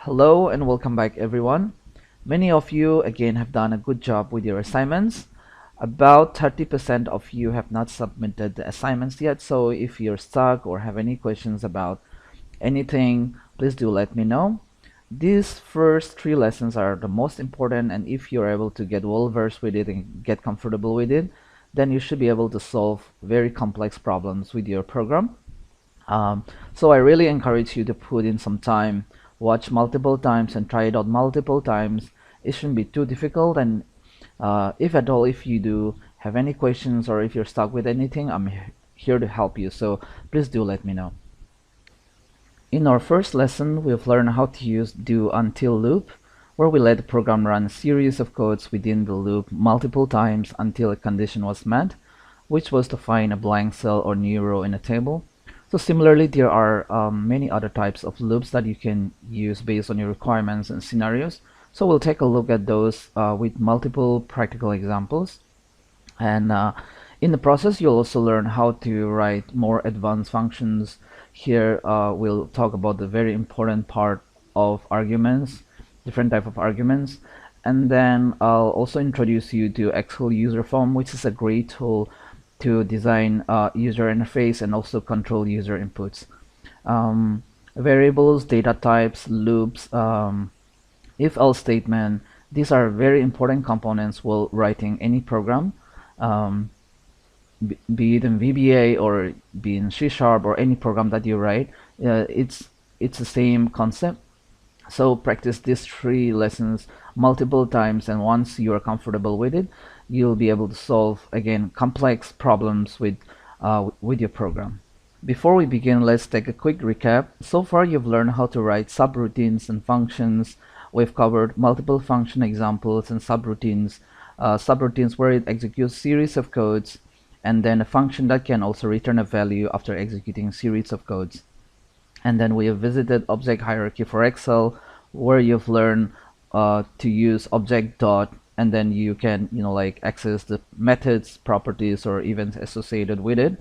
Hello and welcome back everyone. Many of you again have done a good job with your assignments. About 30% of you have not submitted the assignments yet, so if you're stuck or have any questions about anything, please do let me know. These first 3 lessons are the most important, and if you're able to get well versed with it and get comfortable with it, then you should be able to solve very complex problems with your program. So I really encourage you to put in some time, watch multiple times and try it out multiple times. It shouldn't be too difficult, and if at all, if you do have any questions or if you're stuck with anything, I'm here to help you, so please do let me know. In our first lesson, we've learned how to use do until loop, where we let the program run a series of codes within the loop multiple times until a condition was met, which was to find a blank cell or new row in a table. So similarly, there are many other types of loops that you can use based on your requirements and scenarios. So we'll take a look at those with multiple practical examples. And in the process, you'll also learn how to write more advanced functions. Here we'll talk about the very important part of arguments, different type of arguments. And then I'll also introduce you to Excel user form, which is a great tool to design user interface and also control user inputs. Variables, data types, loops, if-else statement, these are very important components while writing any program, be it in VBA or be in C# or any program that you write. It's the same concept. So practice these 3 lessons multiple times, and once you are comfortable with it, you'll be able to solve again complex problems with your program. Before we begin, let's take a quick recap. So far you've learned how to write subroutines and functions. We've covered multiple function examples and subroutines. Subroutines where it executes series of codes, and then a function that can also return a value after executing series of codes. And then we have visited object hierarchy for Excel, where you've learned to use object dot, and then you can like access the methods, properties, or events associated with it.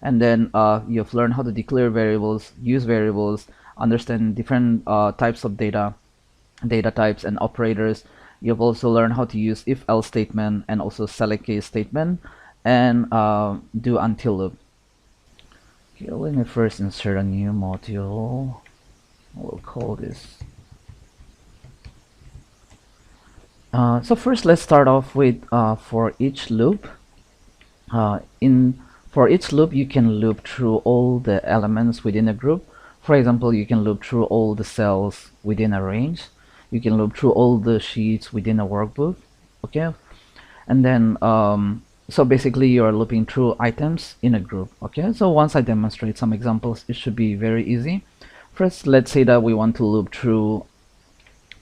And then you've learned how to declare variables, use variables, understand different types of data types and operators. You've also learned how to use if-else statement and also select case statement, and do until loop. Okay, let me first insert a new module. We'll call this. So first, let's start off with for each loop. For each loop, you can loop through all the elements within a group. For example, you can loop through all the cells within a range. You can loop through all the sheets within a workbook. Okay, and then so basically you are looping through items in a group. Okay, so once I demonstrate some examples, it should be very easy. First, let's say that we want to loop through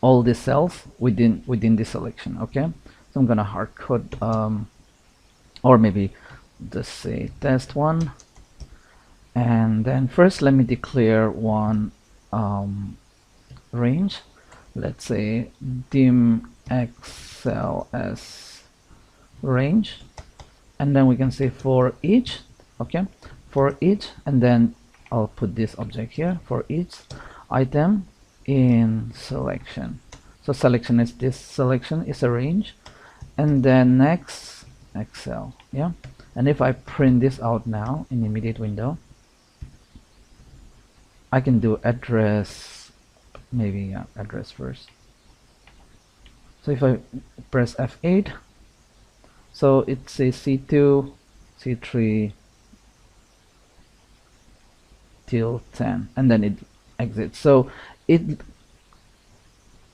all the cells within this selection. Okay, so I'm gonna hard code or maybe just say test1, and then first let me declare one range. Let's say dim xcel as range, and then we can say for each. Okay, for each, and then I'll put this object here for each item in selection. So selection is this, selection is a range, and then next Excel. Yeah, and if I print this out now in the immediate window, I can do address, maybe address first. So if I press F8, so it says C2, C3 till 10, and then it exits. So it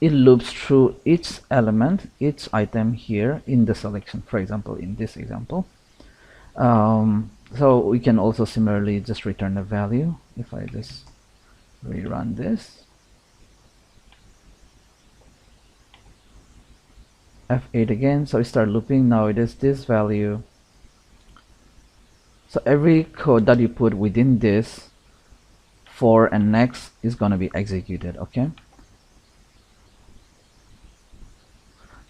loops through each element, each item here in the selection, for example in this example. So we can also similarly just return a value. If I just rerun this, F8 again, so we start looping. Now it is this value. So every code that you put within this for and next is going to be executed. Okay,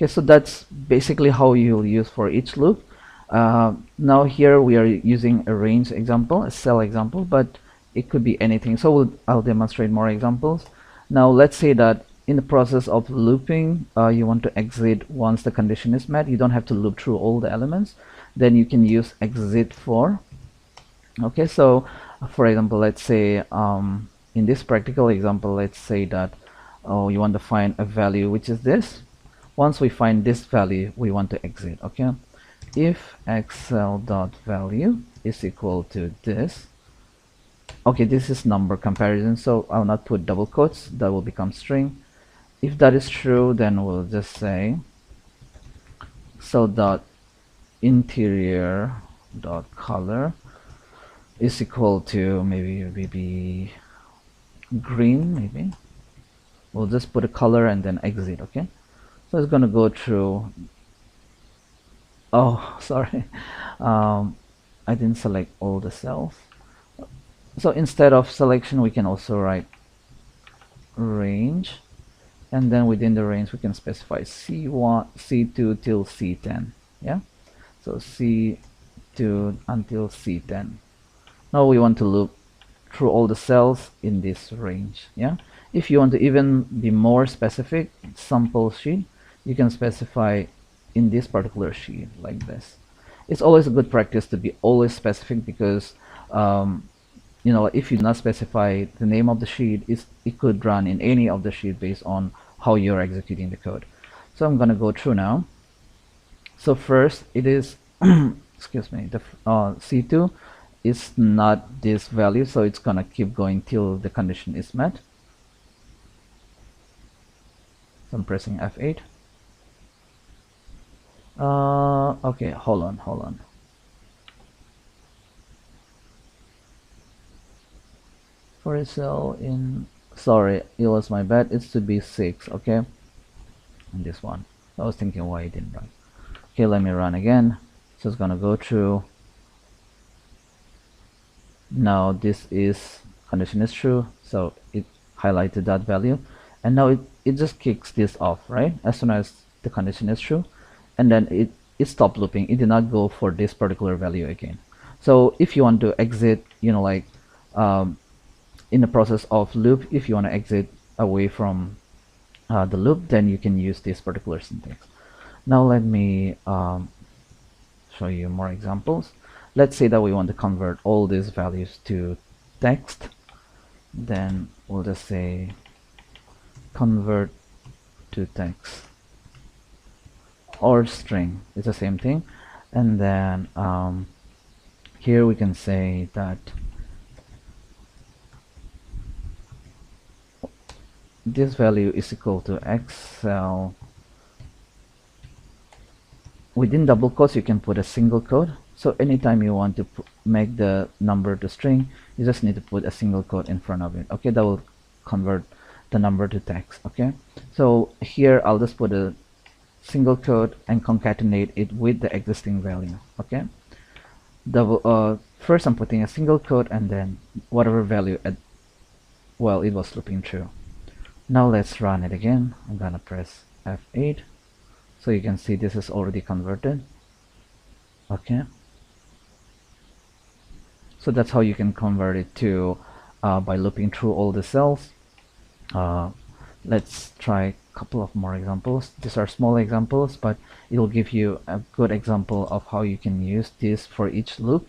so that's basically how you'll use for each loop. Now here we are using a range example, a cell example, but it could be anything. So I'll demonstrate more examples. Now let's say that in the process of looping, you want to exit once the condition is met. You don't have to loop through all the elements. Then you can use exit for. Okay, so for example, let's say in this practical example, let's say that you want to find a value which is this. Once we find this value, we want to exit. Okay, if xl.value is equal to this. Okay, this is number comparison, so I'll not put double quotes. That will become string. If that is true, then we'll just say so dot interior dot color is equal to maybe green. Maybe we'll just put a color and then exit. Okay, so it's gonna go through. Oh, sorry, I didn't select all the cells. So instead of selection, we can also write range, and then within the range we can specify C1, C2 till C10. Yeah, so C2 until C10. Now we want to loop through all the cells in this range. Yeah, if you want to even be more specific, sample sheet, you can specify in this particular sheet like this. It's always a good practice to be always specific, because you know, if you do not specify the name of the sheet, it could run in any of the sheet based on how you're executing the code. So I'm gonna go through now. So first it is excuse me, the C2 is not this value, so it's gonna keep going till the condition is met. So I'm pressing F8. Okay, hold on. For a cell in, sorry, it was my bad, it's to be 6. Okay, and this one, I was thinking why it didn't run. Okay, let me run again. So it's gonna go through. Now this is condition is true, so it highlighted that value, and now it just kicks this off, right, as soon as the condition is true, and then it stopped looping. It did not go for this particular value again. So if you want to exit, you know, like in the process of loop, if you want to exit away from the loop, then you can use this particular syntax. Now let me show you more examples. Let's say that we want to convert all these values to text. Then we'll just say convert to text or string. It's the same thing. And then here we can say that this value is equal to xl. Within double quotes you can put a single quote, so anytime you want to make the number to string, you just need to put a single quote in front of it. Okay, that will convert the number to text. Okay, so here I'll just put a single quote and concatenate it with the existing value. Okay, first I'm putting a single quote and then whatever value while it was looping through. Now let's run it again. I'm gonna press F8, so you can see this is already converted. Okay, so that's how you can convert it to by looping through all the cells. Let's try a couple of more examples. These are small examples, but it will give you a good example of how you can use this for each loop.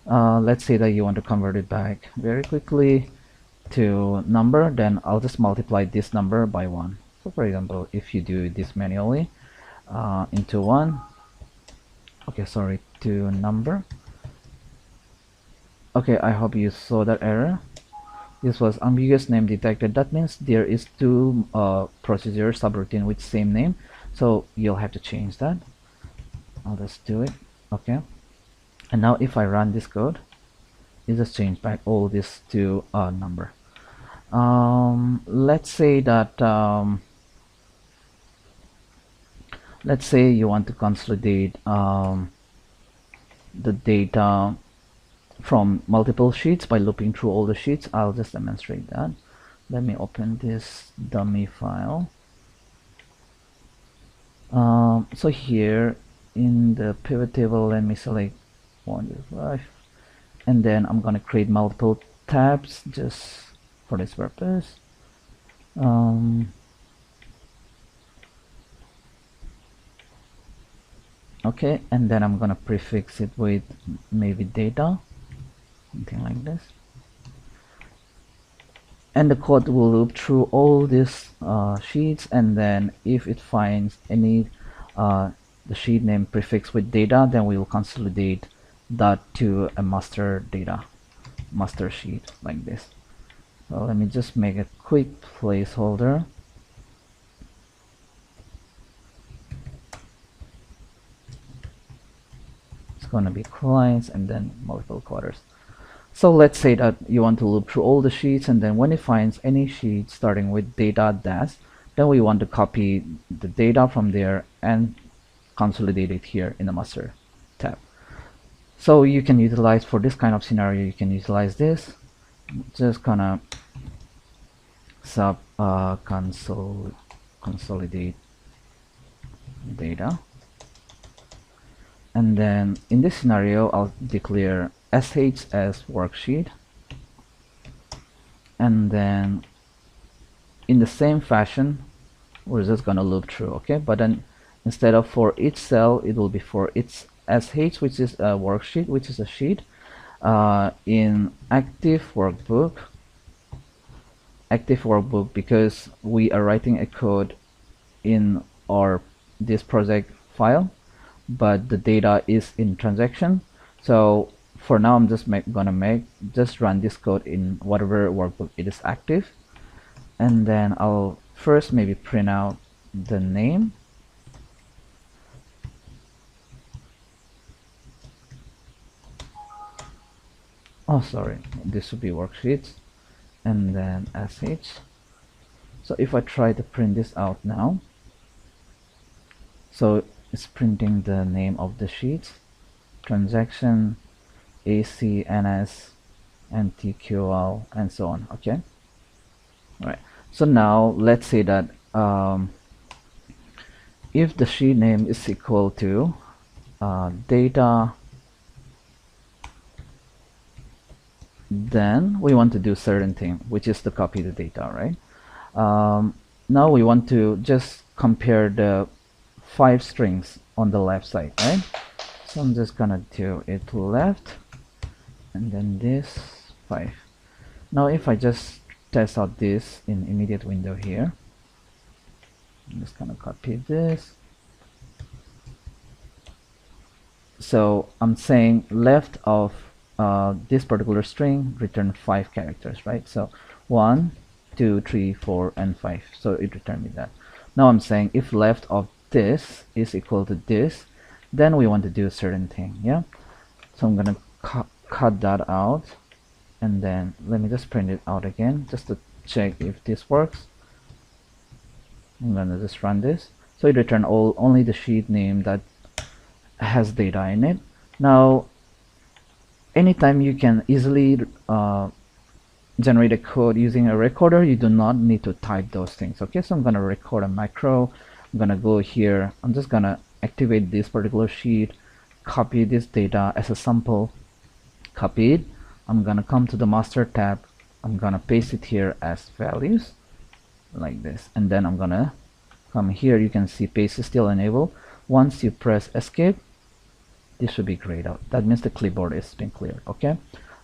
Let's say that you want to convert it back very quickly to number, then I'll just multiply this number by 1. So for example, if you do this manually into 1, okay, sorry, to number. Okay, I hope you saw that error. This was ambiguous name detected. That means there is 2 procedure subroutine with same name, so you'll have to change that. I'll just do it. Okay, and now if I run this code, it just changed back all this to number. Let's say that let's say you want to consolidate the data from multiple sheets by looping through all the sheets. I'll just demonstrate that. Let me open this dummy file. So here in the pivot table, let me select 1, 2, 5, and then I'm gonna create multiple tabs just for this purpose. Okay, and then I'm gonna prefix it with maybe data, something like this, and the code will loop through all these sheets, and then if it finds any the sheet name prefixed with data, then we will consolidate that to a master sheet like this. So let me just make a quick placeholder. It's gonna be clients and then multiple quarters. So let's say that you want to loop through all the sheets, and then when it finds any sheet starting with data dash, then we want to copy the data from there and consolidate it here in the master tab. So you can utilize, for this kind of scenario, you can utilize this. Just gonna sub consolidate data, and then in this scenario I'll declare sh as worksheet, and then in the same fashion we're just gonna loop through. Okay, but then instead of for each cell, it will be for its sh, which is a worksheet, which is a sheet, in active workbook, because we are writing a code in this project file, but the data is in transaction. So for now I'm just gonna run this code in whatever workbook it is active, and then I'll first maybe print out the name. Oh, sorry, this would be worksheets, and then sh. So if I try to print this out now, so it's printing the name of the sheets, transaction, AC, NS, NTQL, and so on. Okay, all right. So now let's say that if the sheet name is equal to data, then we want to do certain thing, which is to copy the data, right? Now we want to just compare the 5 strings on the left side, right? So I'm just gonna do it left, and then this 5. Now if I just test out this in immediate window here, I'm just gonna copy this. So I'm saying left of this particular string return 5 characters, right? So 1, 2, 3, 4, and 5. So it returned me that. Now I'm saying if left of this is equal to this, then we want to do a certain thing. Yeah. So I'm gonna cut that out, and then let me just print it out again just to check if this works. I'm gonna just run this. So it returned only the sheet name that has data in it. Now anytime you can easily generate a code using a recorder, you do not need to type those things. Okay, so I'm gonna record a macro. I'm gonna go here, I'm just gonna activate this particular sheet, copy this data as a sample, copy it. I'm gonna come to the master tab, I'm gonna paste it here as values like this, and then I'm gonna come here. You can see paste is still enabled. Once you press escape, this should be grayed out. That means the clipboard is being cleared. Okay,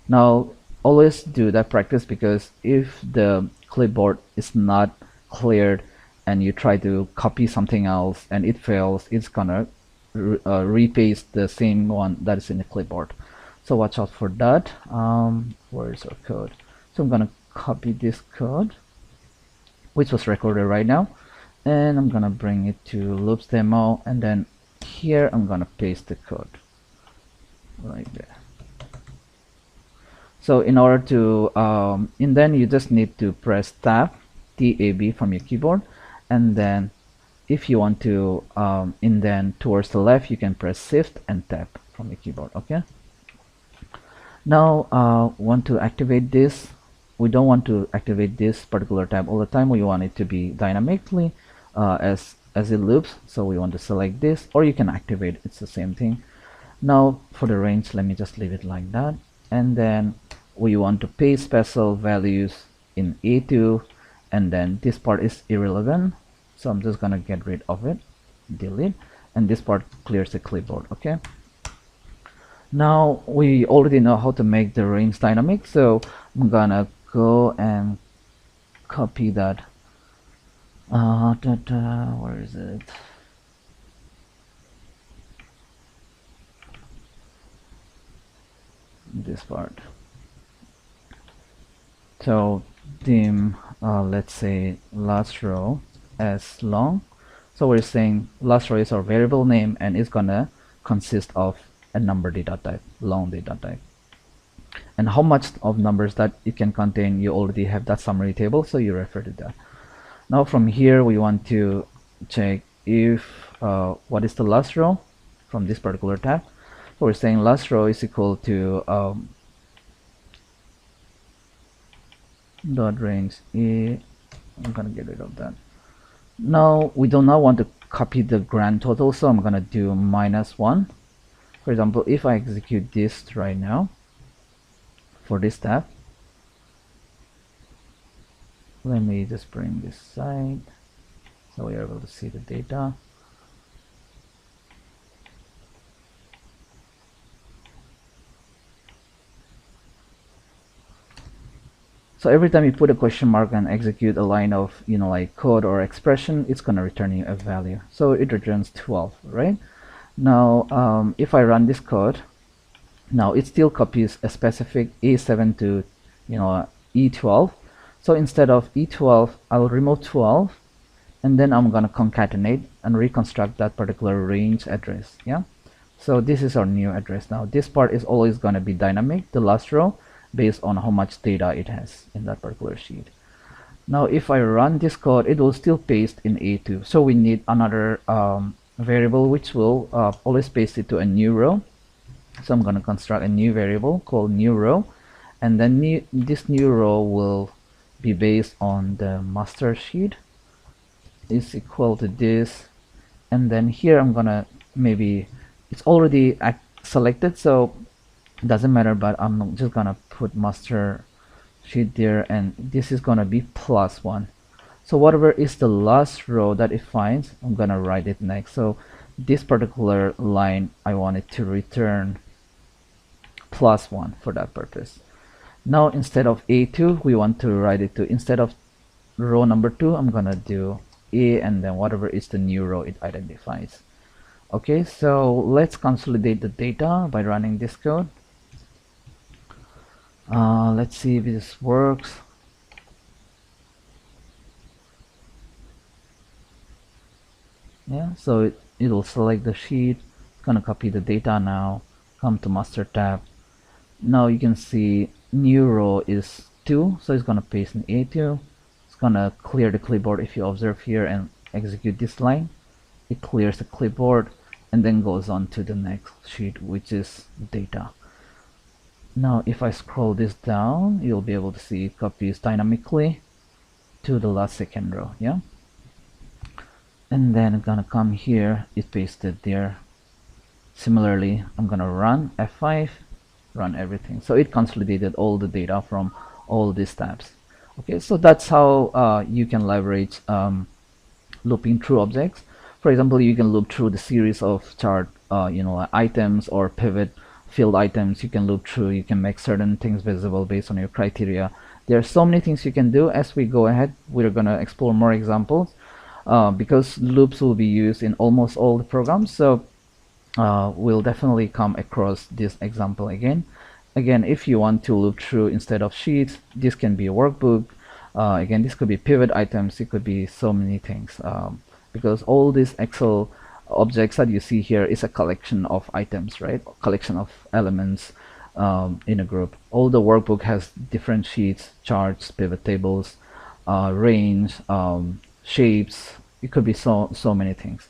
now always do that practice, because if the clipboard is not cleared and you try to copy something else and it fails, it's gonna repaste the same one that is in the clipboard. So watch out for that. Where is our code? So I'm gonna copy this code, which was recorded right now, and I'm gonna bring it to loops demo, and then here I'm gonna paste the code right there. So in order to and then you just need to press tab from your keyboard, and then if you want to indent towards the left, you can press shift and tab from your keyboard. Okay, now want to activate this. We don't want to activate this particular tab all the time. We want it to be dynamically as it loops. So we want to select this, or you can activate, it's the same thing. Now for the range, let me just leave it like that, and then we want to paste special values in A2, and then this part is irrelevant, so I'm just gonna get rid of it, delete, and this part clears the clipboard. Okay, now we already know how to make the range dynamic, so I'm gonna go and copy that. Where is it? This part. So dim, let's say last row as long. So we're saying last row is our variable name and it's gonna consist of a number data type, long data type. And how much of numbers that it can contain, you already have that summary table, so you refer to that. Now from here we want to check if what is the last row from this particular tab. So we're saying last row is equal to dot range a. I'm gonna get rid of that. Now we do not want to copy the grand total, so I'm gonna do -1. For example, if I execute this right now for this tab, let me just bring this side so we are able to see the data. So every time you put a question mark and execute a line of, like code or expression, it's going to return you a value. So it returns 12, right? Now, if I run this code, now it still copies a specific A7 to, E12. So instead of E12, I'll remove 12, and then I'm going to concatenate and reconstruct that particular range address. Yeah. So this is our new address. Now this part is always going to be dynamic, the last row, based on how much data it has in that particular sheet. Now if I run this code, it will still paste in A2. So we need another variable which will always paste it to a new row. So I'm going to construct a new variable called new row, and then this new row will be based on the master sheet is equal to this, and then here I'm gonna, maybe it's already selected, so it doesn't matter, but I'm just gonna put master sheet there, and this is gonna be +1. So whatever is the last row that it finds, I'm gonna write it next. So this particular line, I want it to return +1 for that purpose. Now instead of A2, we want to write it to, instead of row number 2, I'm gonna do A, and then whatever is the new row it identifies. Okay, so let's consolidate the data by running this code. Let's see if this works. Yeah, so it'll select the sheet. It's gonna copy the data now, come to master tab. Now you can see new row is 2, so it's gonna paste in A2. It's gonna clear the clipboard. If you observe here and execute this line, it clears the clipboard and then goes on to the next sheet, which is data. Now if I scroll this down, you'll be able to see it copies dynamically to the last second row. Yeah, and then I'm gonna come here, it pasted there. Similarly, I'm gonna run F5, run everything, so it consolidated all the data from all these tabs. Okay, so that's how you can leverage looping through objects. For example, you can loop through the series of chart items or pivot field items. You can loop through, you can make certain things visible based on your criteria. There are so many things you can do. As we go ahead, we're going to explore more examples because loops will be used in almost all the programs. So we'll definitely come across this example again. If you want to loop through instead of sheets, this can be a workbook. Again, this could be pivot items. It could be so many things because all these Excel objects that you see here is a collection of items, right? Collection of elements in a group. All the workbook has different sheets, charts, pivot tables, range, shapes. It could be so many things.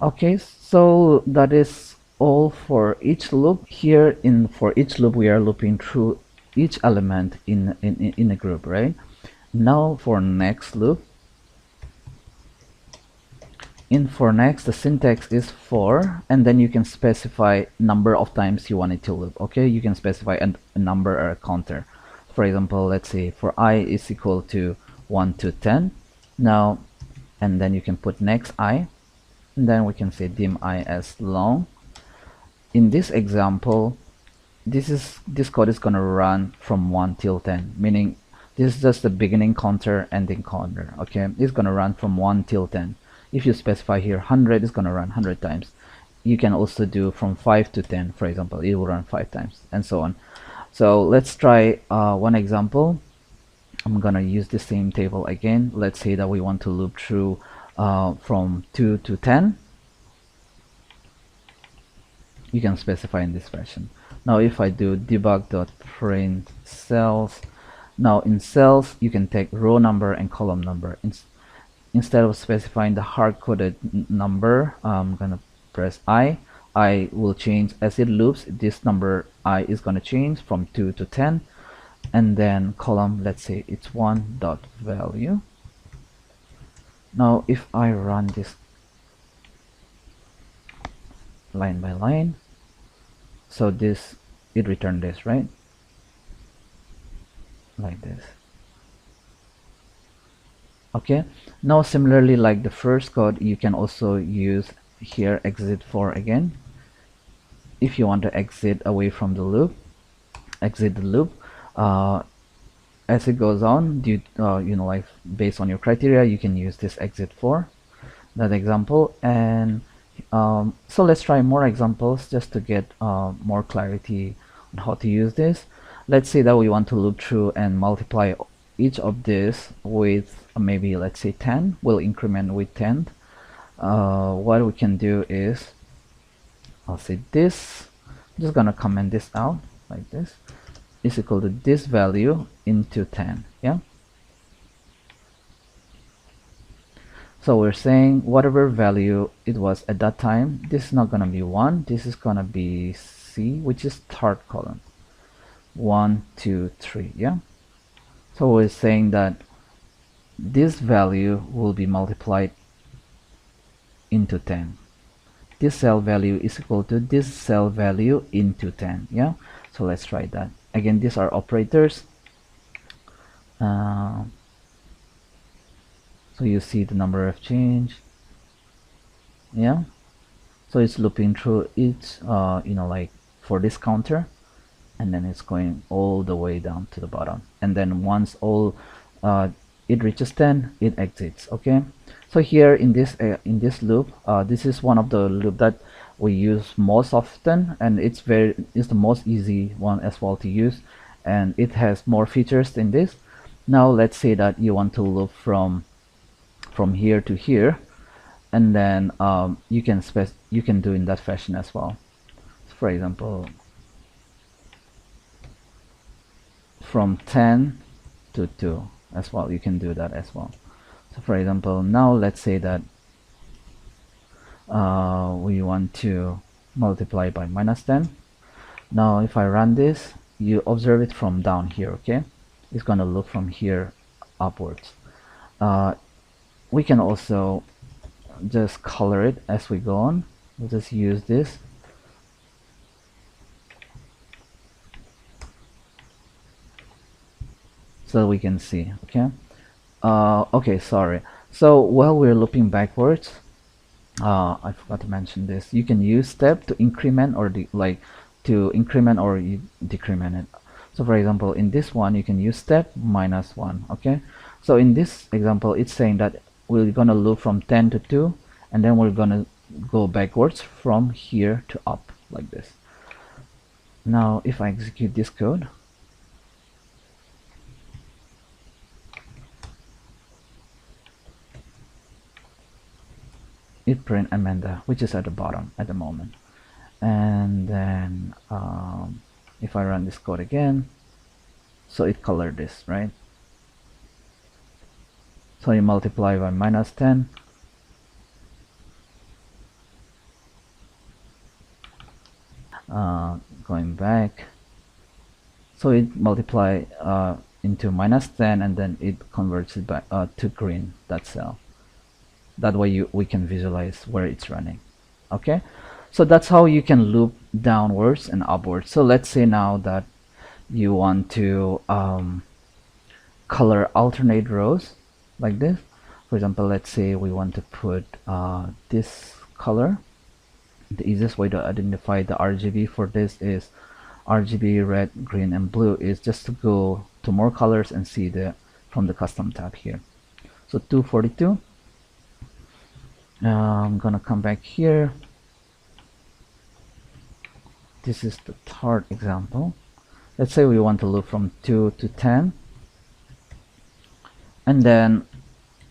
Okay, so that is all for each loop. Here for each loop we are looping through each element in a group, right? Now for next loop, in for next, the syntax is for, and then you can specify number of times you want it to loop. Okay, you can specify a number or a counter. For example, let's say for I is equal to 1 to 10 now, and then you can put next I, and then we can say dim I as long. In this example, this code is going to run from 1 till 10, meaning this is just the beginning counter, ending counter. Okay, it's going to run from 1 till 10. If you specify here 100, it's going to run 100 times. You can also do from 5 to 10, for example, it will run 5 times, and so on. So let's try one example. I'm gonna use the same table again. Let's say that we want to loop through from 2 to 10. You can specify in this fashion. Now if I do debug.print cells, now in cells you can take row number and column number. Instead of specifying the hard-coded number, I'm gonna press I will change as it loops. This number I is gonna change from 2 to 10, and then column, let's say it's 1 dot value. Now if I run this line by line, so this, it returned this, right? Like this. Okay, now similarly like the first code, you can also use here exit for again. If you want to exit away from the loop, exit the loop. As it goes on, you know, like based on your criteria, you can use this exit for that example. And so let's try more examples just to get more clarity on how to use this. Let's say that we want to loop through and multiply each of this with maybe, let's say 10. We'll increment with 10. What we can do is, I'll say this, I'm just gonna comment this out like this, is equal to this value into 10. Yeah, so we're saying whatever value it was at that time, this is not gonna be 1, this is gonna be C, which is third column, 1 2 3. Yeah, so we're saying that this value will be multiplied into 10. This cell value is equal to this cell value into 10. Yeah, so let's try that again. These are operators. So you see the number of change. Yeah, so it's looping through each you know, like for this counter, and then it's going all the way down to the bottom, and then once all it reaches 10, it exits. Okay, so here in this loop, this is one of the loop that we use most often, and it's the most easy one as well to use, and it has more features than this. Now let's say that you want to loop from here to here, and then you can do in that fashion as well. So for example, from 10 to 2 as well, you can do that as well. So for example, now let's say that we want to multiply by -10. Now if I run this, you observe it from down here. Okay, it's gonna look from here upwards. We can also just color it as we go on. We'll just use this. So we can see. Okay, okay, sorry. So while we're looping backwards, I forgot to mention this. You can use step to increment or increment or decrement it. So for example, in this one, you can use step -1. Okay, so in this example, it's saying that we're gonna loop from 10 to 2, and then we're gonna go backwards from here to up like this. Now if I execute this code, it print Amanda, which is at the bottom at the moment. And then if I run this code again, so it colored this, right? So you multiply by -10, going back, so it multiply into -10, and then it converts it back to green, that cell. That way we can visualize where it's running. Okay, so that's how you can loop downwards and upwards. So let's say now that you want to color alternate rows like this. For example, let's say we want to put this color. The easiest way to identify the RGB for this is RGB red, green, and blue is just to go to more colors and see the from the custom tab here. So 242. I'm gonna come back here. This is the third example. Let's say we want to loop from 2 to 10, and then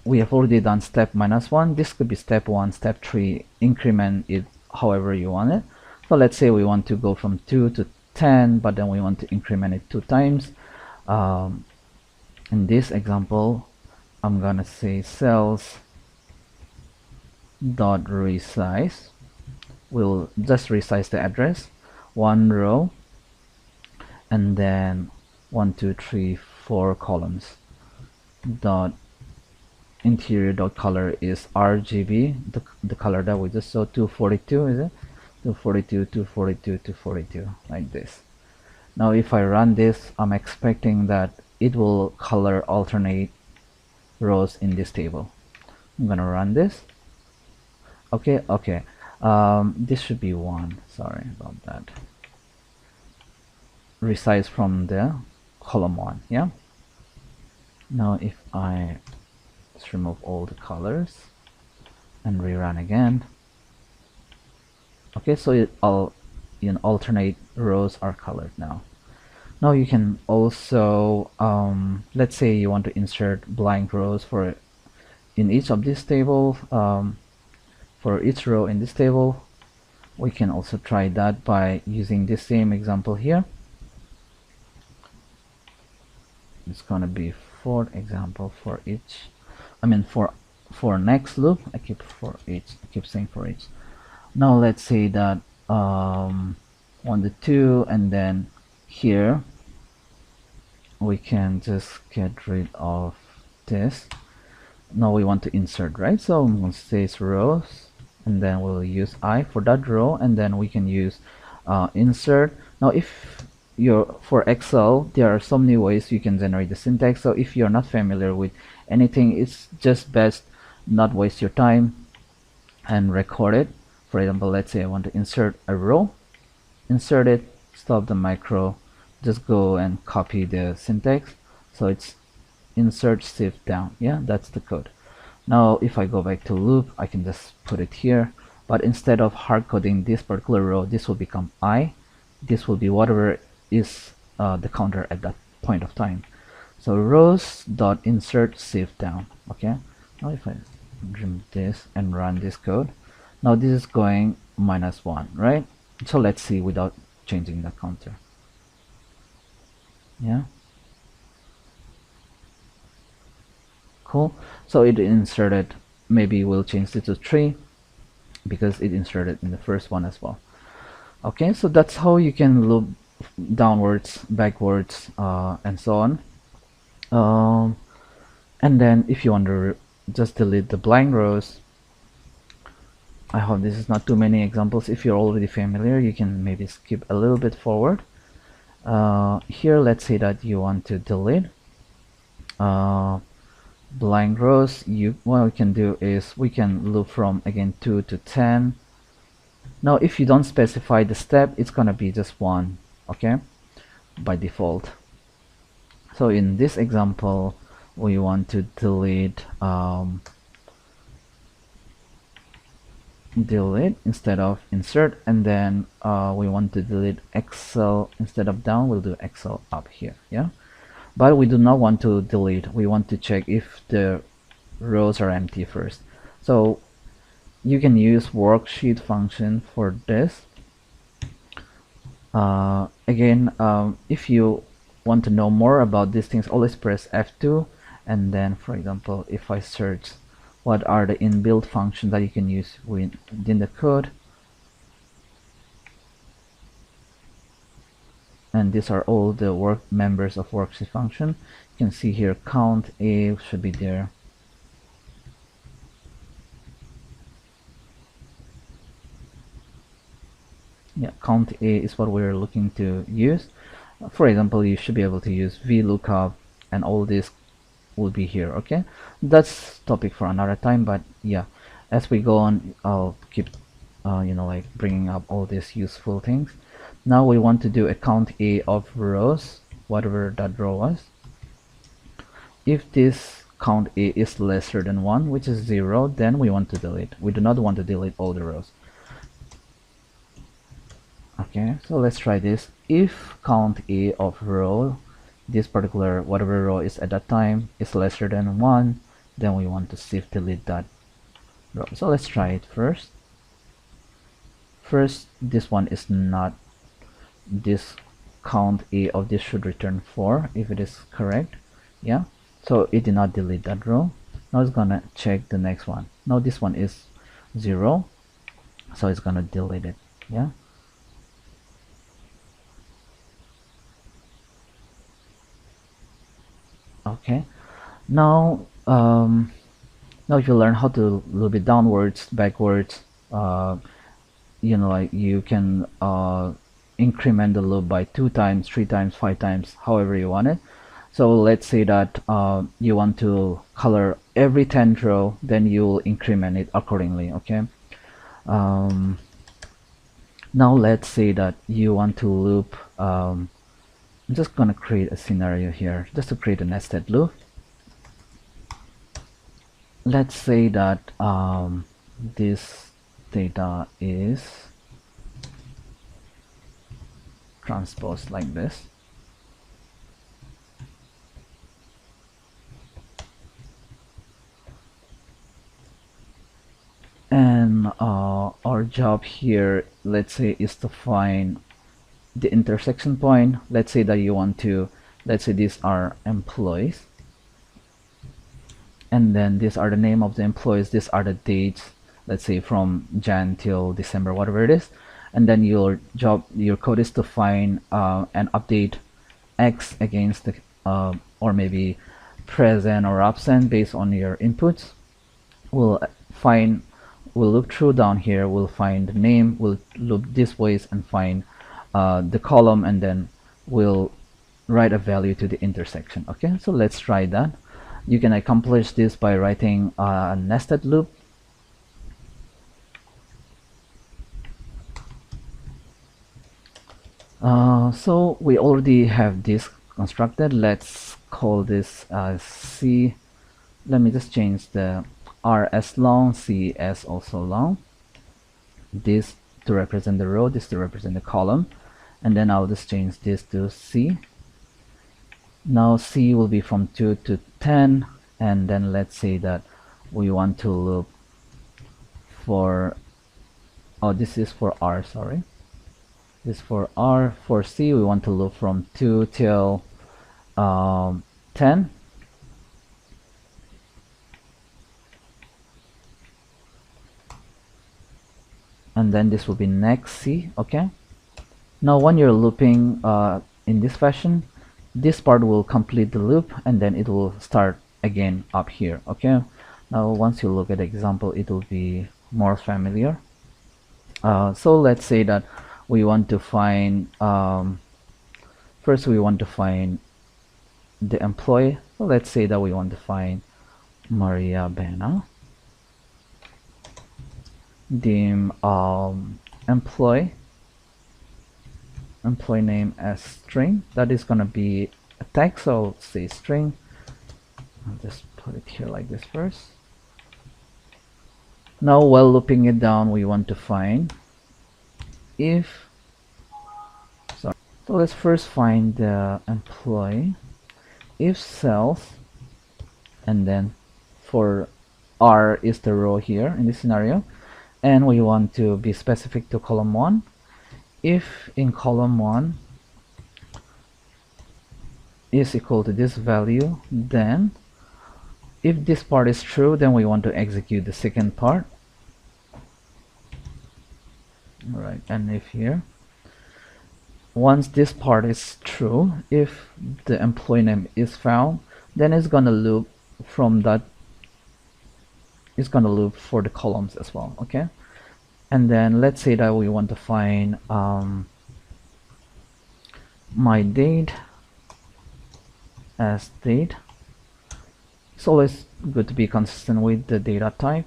we have already done step -1. This could be step 1, step 3, increment it however you want it. So let's say we want to go from 2 to 10, but then we want to increment it 2 times. In this example, I'm gonna say cells dot resize. We'll just resize the address, 1 row, and then 1 2 3 4 columns. Dot interior dot color is RGB, the color that we just saw. 242, is it? 242, 242, 242, like this. Now if I run this, I'm expecting that it will color alternate rows in this table. I'm gonna run this. Okay. This should be 1. Sorry about that. Resize from the column 1. Yeah. Now if I just remove all the colors and rerun again. Okay, so it all alternate rows are colored now. Now you can also let's say you want to insert blank rows for in each of these tables. For each row in this table, we can also try that by using this same example here. It's gonna be for example for each. I mean for next loop. I keep saying for each. Now let's say that 1 to 2, and then here we can just get rid of this. Now we want to insert, right? So I'm going to say rows, and then we'll use I for that row, and then we can use insert. Now if you're for Excel, there are so many ways you can generate the syntax. So if you're not familiar with anything, it's just best not waste your time and record it. For example, let's say I want to insert a row. Insert it, stop the micro, just go and copy the syntax. So it's insert shift down. Yeah, that's the code. Now if I go back to loop, I can just put it here, but instead of hard coding this particular row, this will become I. This will be whatever is the counter at that point of time. So rows dot insert shift down. Okay, now if I remove this and run this code, now this is going -1, right? So let's see without changing the counter. Yeah, cool. So it inserted, maybe we'll change it to 3 because it inserted in the first one as well. Okay, so that's how you can loop downwards, backwards, and so on. And then if you want to just delete the blank rows, I hope this is not too many examples. If you're already familiar, you can maybe skip a little bit forward. Here, let's say that you want to delete blank rows. What we can do is we can loop from again 2 to 10. Now if you don't specify the step, it's gonna be just 1, okay, by default. So in this example, we want to delete delete instead of insert, and then we want to delete Excel instead of down, we'll do Excel up here. Yeah, but we do not want to delete, we want to check if the rows are empty first. So you can use worksheet function for this. Again, if you want to know more about these things, always press F2, and then for example, if I search what are the inbuilt functions that you can use within the code, and these are all the members of worksheet function. You can see here count A should be there. Yeah, count A is what we're looking to use. For example, you should be able to use VLOOKUP, and all this will be here. Okay, that's topic for another time, but yeah. as we go on, I'll keep like bringing up all these useful things. Now we want to do a count A of rows, whatever that row was. If this count A is lesser than 1, which is 0, then we want to delete. We do not want to delete all the rows. Okay, so let's try this. If count A of row, this particular whatever row is at that time, is lesser than 1, then we want to shift delete that row. So let's try it first. First, this one is not, this count A of this should return 4 if it is correct. Yeah, so it did not delete that row. Now it's gonna check the next one. Now this one is 0, so it's gonna delete it. Yeah, okay. Now now if you learn how to loop it downwards, backwards, like you can increment the loop by 2 times, 3 times, 5 times, however you want it. So let's say that you want to color every 10th row, then you'll increment it accordingly. Okay. Now let's say that you want to loop. I'm just gonna create a scenario here just to create a nested loop. Let's say that this data is transposed like this. And our job here, let's say, is to find the intersection point. Let's say that you want to, let's say these are employees, and then these are the name of the employees, these are the dates, let's say from Jan till December, whatever it is. And then your job, your code is to find and update X against the or maybe present or absent based on your inputs. We'll loop through down here, we'll find the name, we'll loop this ways and find the column, and then we'll write a value to the intersection. Okay, so let's try that. You can accomplish this by writing a nested loop. So we already have this constructed. Let's call this C. Let me just change the R as long, C as also long. This to represent the row, this to represent the column, and then I'll just change this to C. Now C will be from 2 to 10, and then let's say that we want to loop for, this is for R, sorry. This for R. For C, we want to loop from 2 till 10. And then this will be next C. Okay. Now when you're looping in this fashion, this part will complete the loop, and then it will start again up here. Okay. Now once you look at the example, it will be more familiar. So let's say that we want to find, first we want to find the employee. So let's say that we want to find Maria Bena. The employee name as string, that is gonna be a text, so I'll say string. I'll just put it here like this first. Now while looping it down, we want to find if, sorry, so let's first find the employee. If cells, and then for R is the row here in this scenario, and we want to be specific to column 1. If in column 1 is equal to this value, then if this part is true, then we want to execute the second part. Alright, and if here, once this part is true, if the employee name is found, then it's gonna loop from that, it's gonna loop for the columns as well. Okay, and then let's say that we want to find my date as date. It's always good to be consistent with the data type.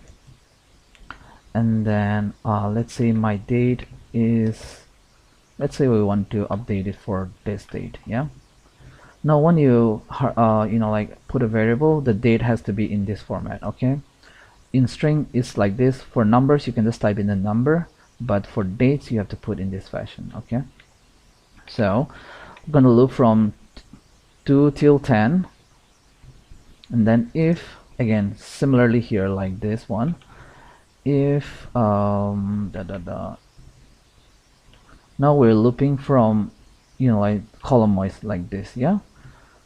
and then let's say my date is, let's say we want to update it for this date. Yeah, now when you like put a variable, the date has to be in this format. Okay, in string it's like this. For numbers you can just type in the number, but for dates you have to put in this fashion. Okay, so I'm gonna loop from 2 till 10, and then if, again similarly here like this one, if now we're looping from like column wise like this. Yeah,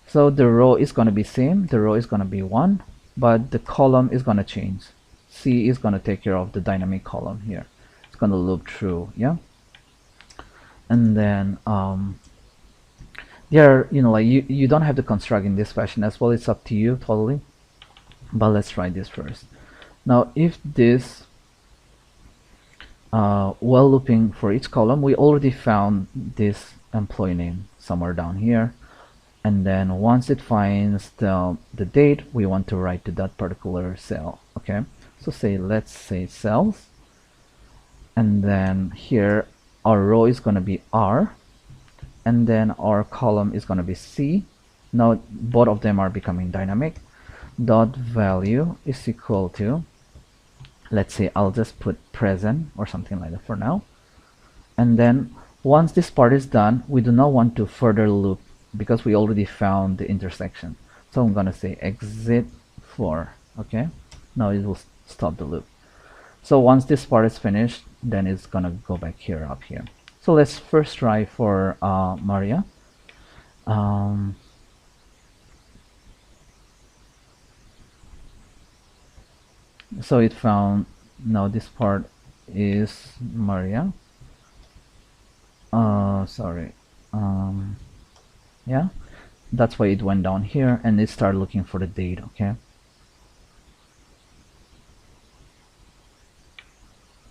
so the row is going to be same, the row is going to be 1, but the column is going to change. C is going to take care of the dynamic column here. It's going to loop through. Yeah, and then there, like you don't have to construct in this fashion as well. It's up to you totally, but let's try this first. Now if this while looping for each column, we already found this employee name somewhere down here, and then once it finds the date, we want to write to that particular cell. Okay, so let's say cells, and then here our row is going to be R, and then our column is going to be C. Now both of them are becoming dynamic. Dot value is equal to, let's say I'll just put present or something like that for now. And then once this part is done, we do not want to further loop because we already found the intersection. So I'm gonna say exit for. Okay, now it will stop the loop. So once this part is finished, then it's gonna go back here, up here. So let's first try for Maria. So it found, now this part is Maria. Sorry. Yeah, that's why it went down here and it started looking for the date. Okay,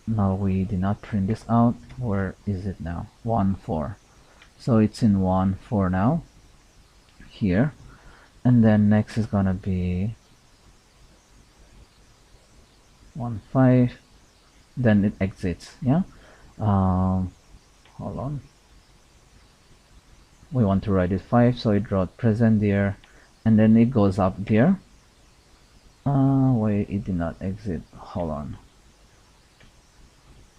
now we did not print this out. Where is it now? 1 4. So it's in 1 4 now here, and then next is gonna be 1 5, then it exits. Yeah, hold on, we want to write it 5, so it wrote present there, and then it goes up there. Wait, it did not exit. Hold on.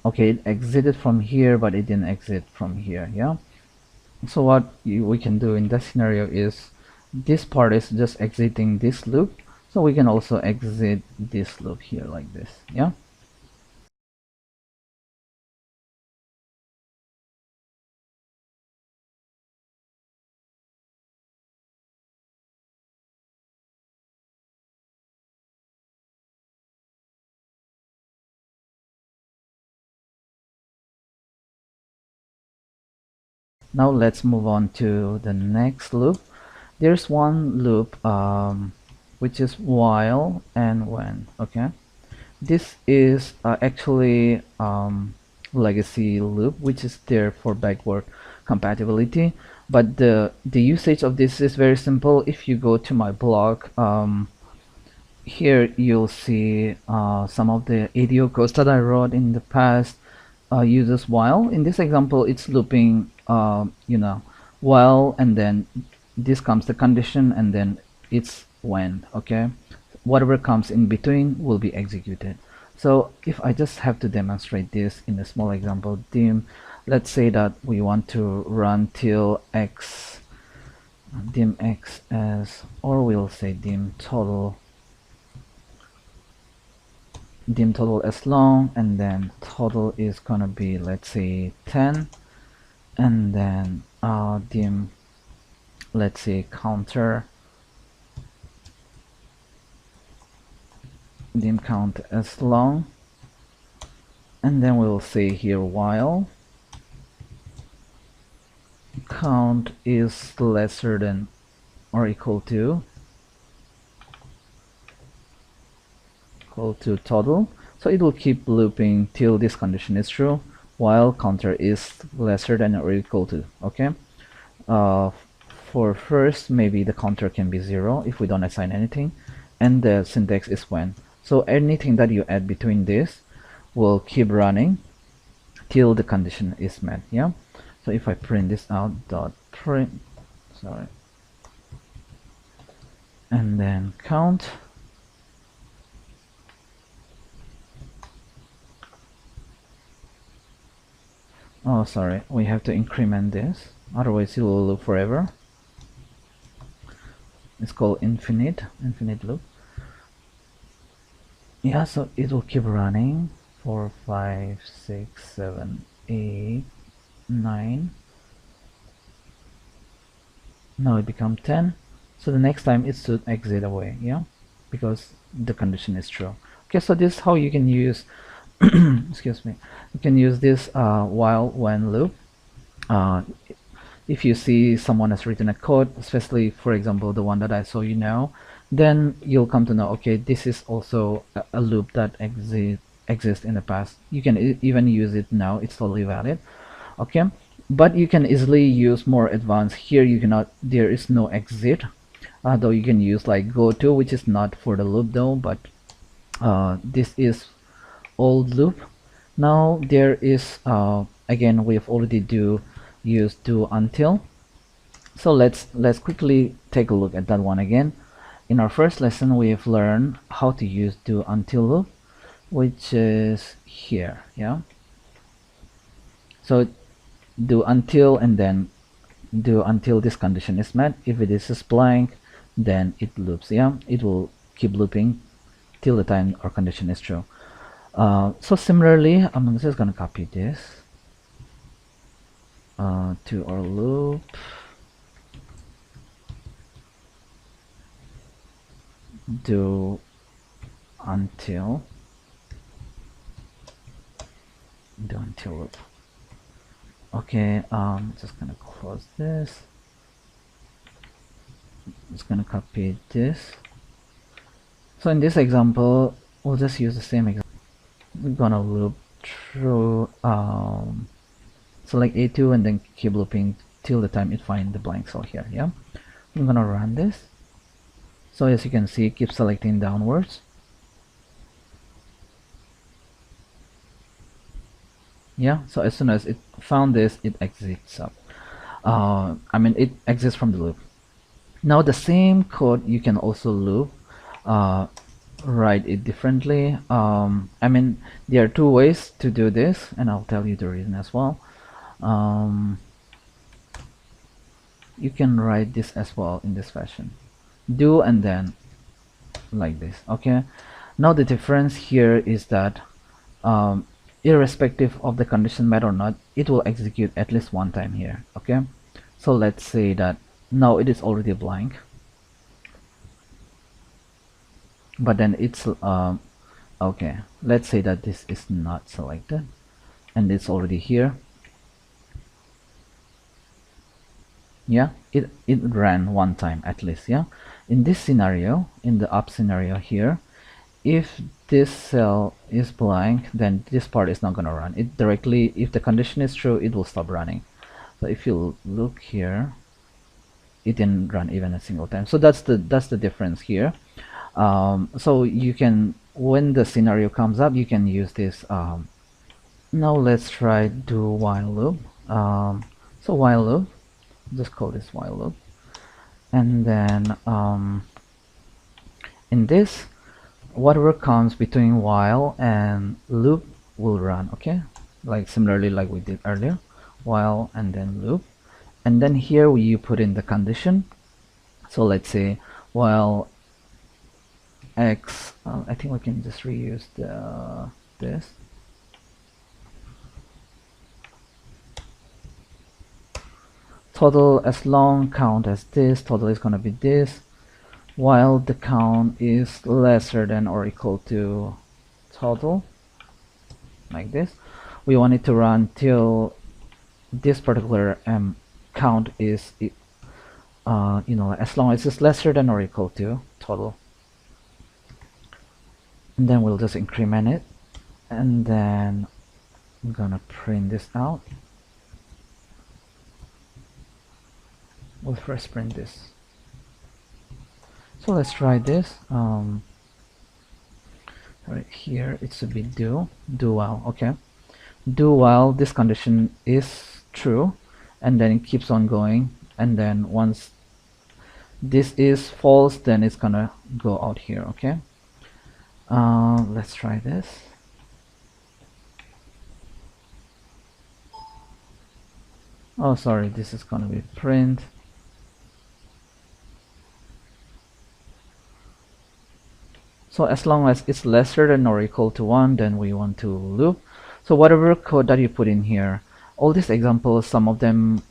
Okay, it exited from here, but it didn't exit from here. Yeah, so what we can do in that scenario is, this part is just exiting this loop, so we can also exit this loop here like this. Yeah, now let's move on to the next loop. There's one loop which is while and when. Okay, this is actually legacy loop, which is there for backward compatibility, but the usage of this is very simple. If you go to my blog, here you'll see some of the ADO codes that I wrote in the past uses while. In this example, it's looping while, and then this comes the condition, and then it's when. Okay, whatever comes in between will be executed. So if I just have to demonstrate this in a small example, dim, let's say that we want to run till x, dim x as, or we'll say dim total as long, and then total is gonna be, let's say 10, and then dim, let's say counter, dim count as long, and then we'll say here while count is lesser than or equal to total. So it will keep looping till this condition is true, while counter is lesser than or equal to. Okay, for first, maybe the counter can be 0 if we don't assign anything, and the syntax is when. So anything that you add between this will keep running till the condition is met. Yeah, so if I print this out, dot print, sorry, and then count, oh sorry, we have to increment this, otherwise it will loop forever. It's called infinite loop. Yeah, so it will keep running 4 5 6 7 8 9. Now it become 10, so the next time it should exit away. Yeah, because the condition is true. Okay, so this is how you can use excuse me, you can use this while when loop. If you see someone has written a code, especially for example the one that I show you now, then you'll come to know, okay, this is also a loop that exists in the past. You can even use it now, it's totally valid. Okay, but you can easily use more advanced. Here you cannot, there is no exit, though you can use like go to, which is not for the loop though, but this is old loop. Now there is again, we've already used do until, so let's quickly take a look at that one again. In our first lesson we've learned how to use do until loop, which is here. Yeah, so do until, and then do until this condition is met. If it is blank, then it loops. Yeah, it will keep looping till the time our condition is true. So similarly, I'm just gonna copy this to our loop. Do until loop. Okay, just gonna close this. Just gonna copy this. So in this example, we'll just use the same example. We're gonna loop through select A2 and then keep looping till the time it finds the blank cell here. Yeah, I'm gonna run this. So as you can see, keep selecting downwards. Yeah, so as soon as it found this, it exits up. I mean, it exits from the loop. Now the same code you can also loop, write it differently. I mean, there are two ways to do this, and I'll tell you the reason as well. You can write this as well in this fashion, do and then like this. Okay, now the difference here is that irrespective of the condition met or not, it will execute at least one time here. Okay, so let's say that now it is already blank, but then it's okay, let's say that this is not selected and it's already here. Yeah, it ran one time at least. Yeah, in this scenario, in the up scenario here, if this cell is blank, then this part is not gonna run. It directly, if the condition is true, it will stop running. So if you look here, it didn't run even a single time. So that's the difference here. So you can, when the scenario comes up, you can use this. Now let's try do while loop. So while loop, just call this while loop, and then in this, whatever comes between while and loop will run. Okay, like similarly like we did earlier, while and then loop, and then here you put in the condition. So let's say while x, I think we can just reuse this. Total as long count as this, total is going to be this, while the count is lesser than or equal to total, like this. We want it to run till this particular count is you know, as long as it's lesser than or equal to total, and then we'll just increment it, and then I'm gonna print this out. We'll first print this. So let's try this. Right here it should be do while. Okay, do while this condition is true, and then it keeps on going, and then once this is false, then it's gonna go out here. Okay, let's try this. Oh, sorry, this is gonna be print. So as long as it's lesser than or equal to 1, then we want to loop. So whatever code that you put in here, all these examples, some of them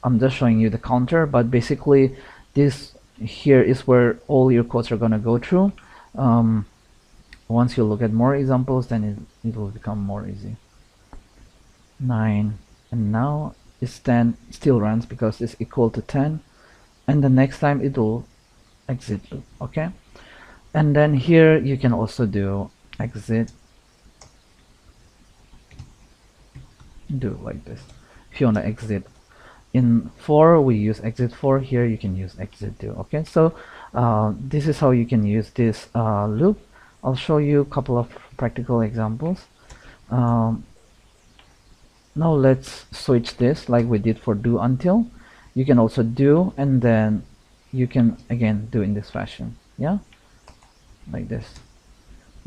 I'm just showing you the counter, but basically this here is where all your codes are gonna go through. Once you look at more examples, then it will become more easy. 9, and now it's 10, still runs because it's equal to 10, and the next time it will exit loop. Okay, and then here you can also do exit, do like this. If you want to exit in 4, we use exit 4. Here you can use exit 2. Okay, so this is how you can use this loop. I'll show you a couple of practical examples. Now let's switch this like we did for do until. You can also do, and then you can again do in this fashion. Yeah, like this.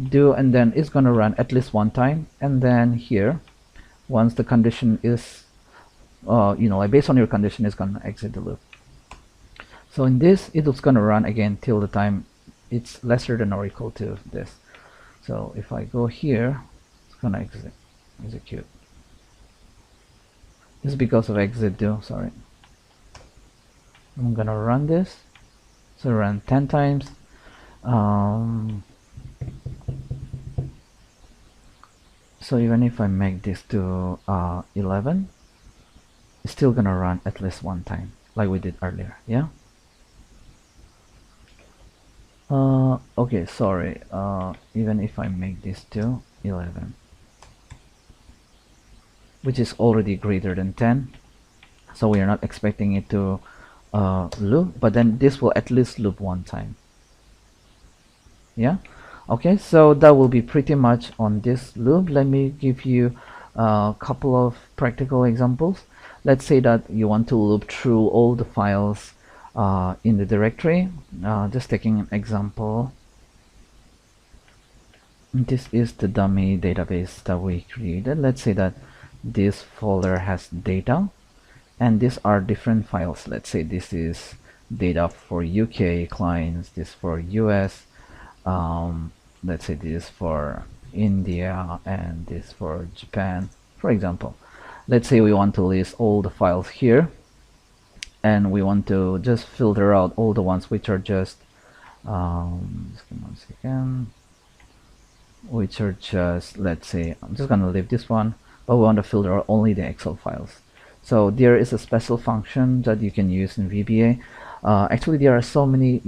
Do, and then it's gonna run at least one time, and then here once the condition is like based on your condition, is gonna exit the loop. So in this, it's gonna run again till the time it's lesser than or equal to this. So if I go here, it's gonna execute. This is because of exit do, sorry. I'm gonna run this. So run 10 times. So even if I make this to 11, it's still gonna run at least one time like we did earlier. Yeah. Okay, sorry, even if I make this to 11, which is already greater than 10, so we are not expecting it to loop, but then this will at least loop one time. Yeah. Okay, so that will be pretty much on this loop. Let me give you a couple of practical examples. Let's say that you want to loop through all the files in the directory. Just taking an example. This is the dummy database that we created. Let's say that this folder has data, and these are different files. Let's say this is data for UK clients, this for US, let's say this for India, and this for Japan, for example. Let's say we want to list all the files here, and we want to just filter out all the ones which are just just give me 1 second, which are just, let's say, I'm just gonna leave this one, but we want to filter out only the Excel files. So there is a special function that you can use in VBA. Actually, there are so many,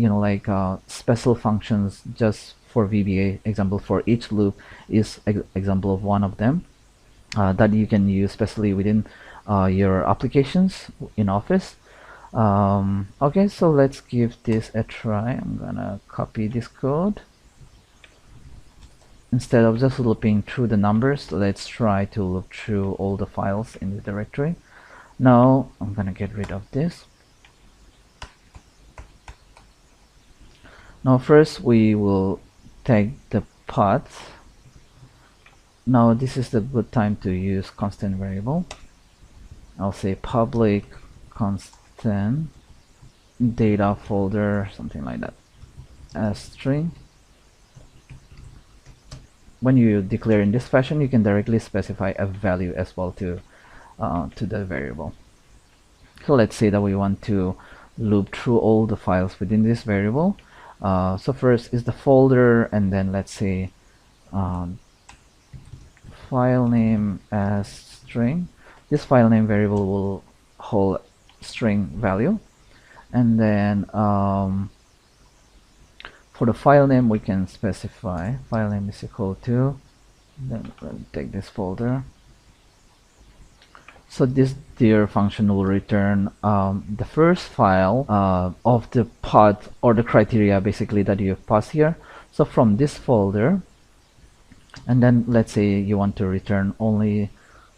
special functions just for VBA. Example for each loop is example of one of them that you can use, especially within your applications in Office. Okay, so let's give this a try. I'm gonna copy this code. Instead of just looping through the numbers, let's try to loop through all the files in the directory. Now I'm gonna get rid of this. Now first we will take the path. Now this is the good time to use constant variable. I'll say public constant data folder, something like that, as string. When you declare in this fashion, you can directly specify a value as well to the variable. So let's say that we want to loop through all the files within this variable. So first is the folder, and then let's say file name as string. This file name variable will hold string value, and then for the file name we can specify file name is equal to, then we'll take this folder. So this dir function will return the first file of the path or the criteria basically that you have passed here. So from this folder And then let's say you want to return only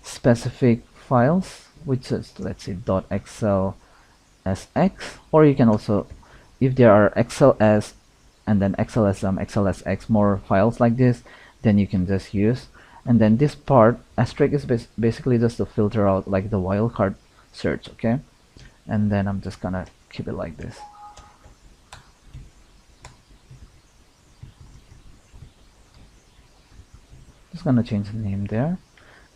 specific files, which is, let's say, .xlsx, or you can also, if there are xls and then xlsm, xlsx, more files like this, then you can just use. And then this part asterisk is basically just to filter out like the wildcard search. Okay, and then I'm just gonna keep it like this. Just gonna change the name there,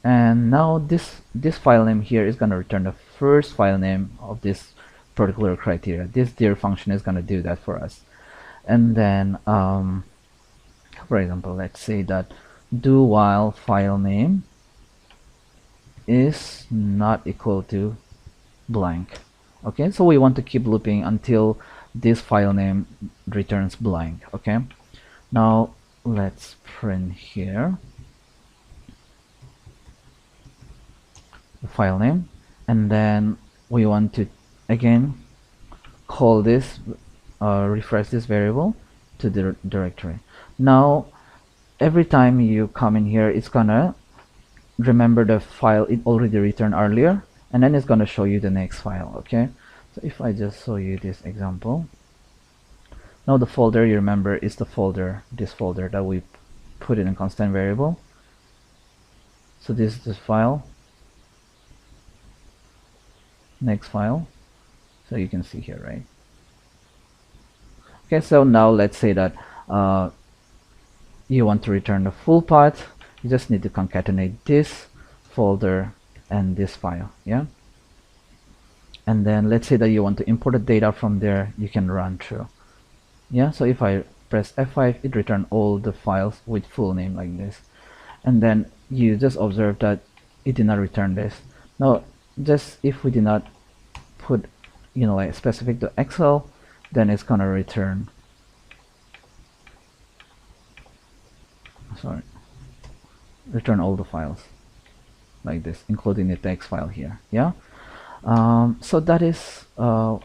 and now this file name here is gonna return the first file name of this particular criteria. This dir function is gonna do that for us. And then for example, let's say that do while file name is not equal to blank. Okay, so we want to keep looping until this file name returns blank. Okay, now let's print here the file name, and then we want to again call this refresh this variable to the directory. Now every time you come in here, it's gonna remember the file it already returned earlier, and then it's gonna show you the next file. Okay, so if I just show you this example, now the folder you remember is the folder, this folder that we put in a constant variable. So this is the file, next file, so you can see here, right? Okay, so now let's say that you want to return the full path. You just need to concatenate this folder and this file. Yeah, and then let's say that you want to import the data from there, you can run through. Yeah, so if I press F5, it returns all the files with full name like this, and then you just observe that it did not return this. Now just if we did not put, you know, like specific to Excel, then it's gonna return, return all the files like this, including the text file here. Yeah, so that is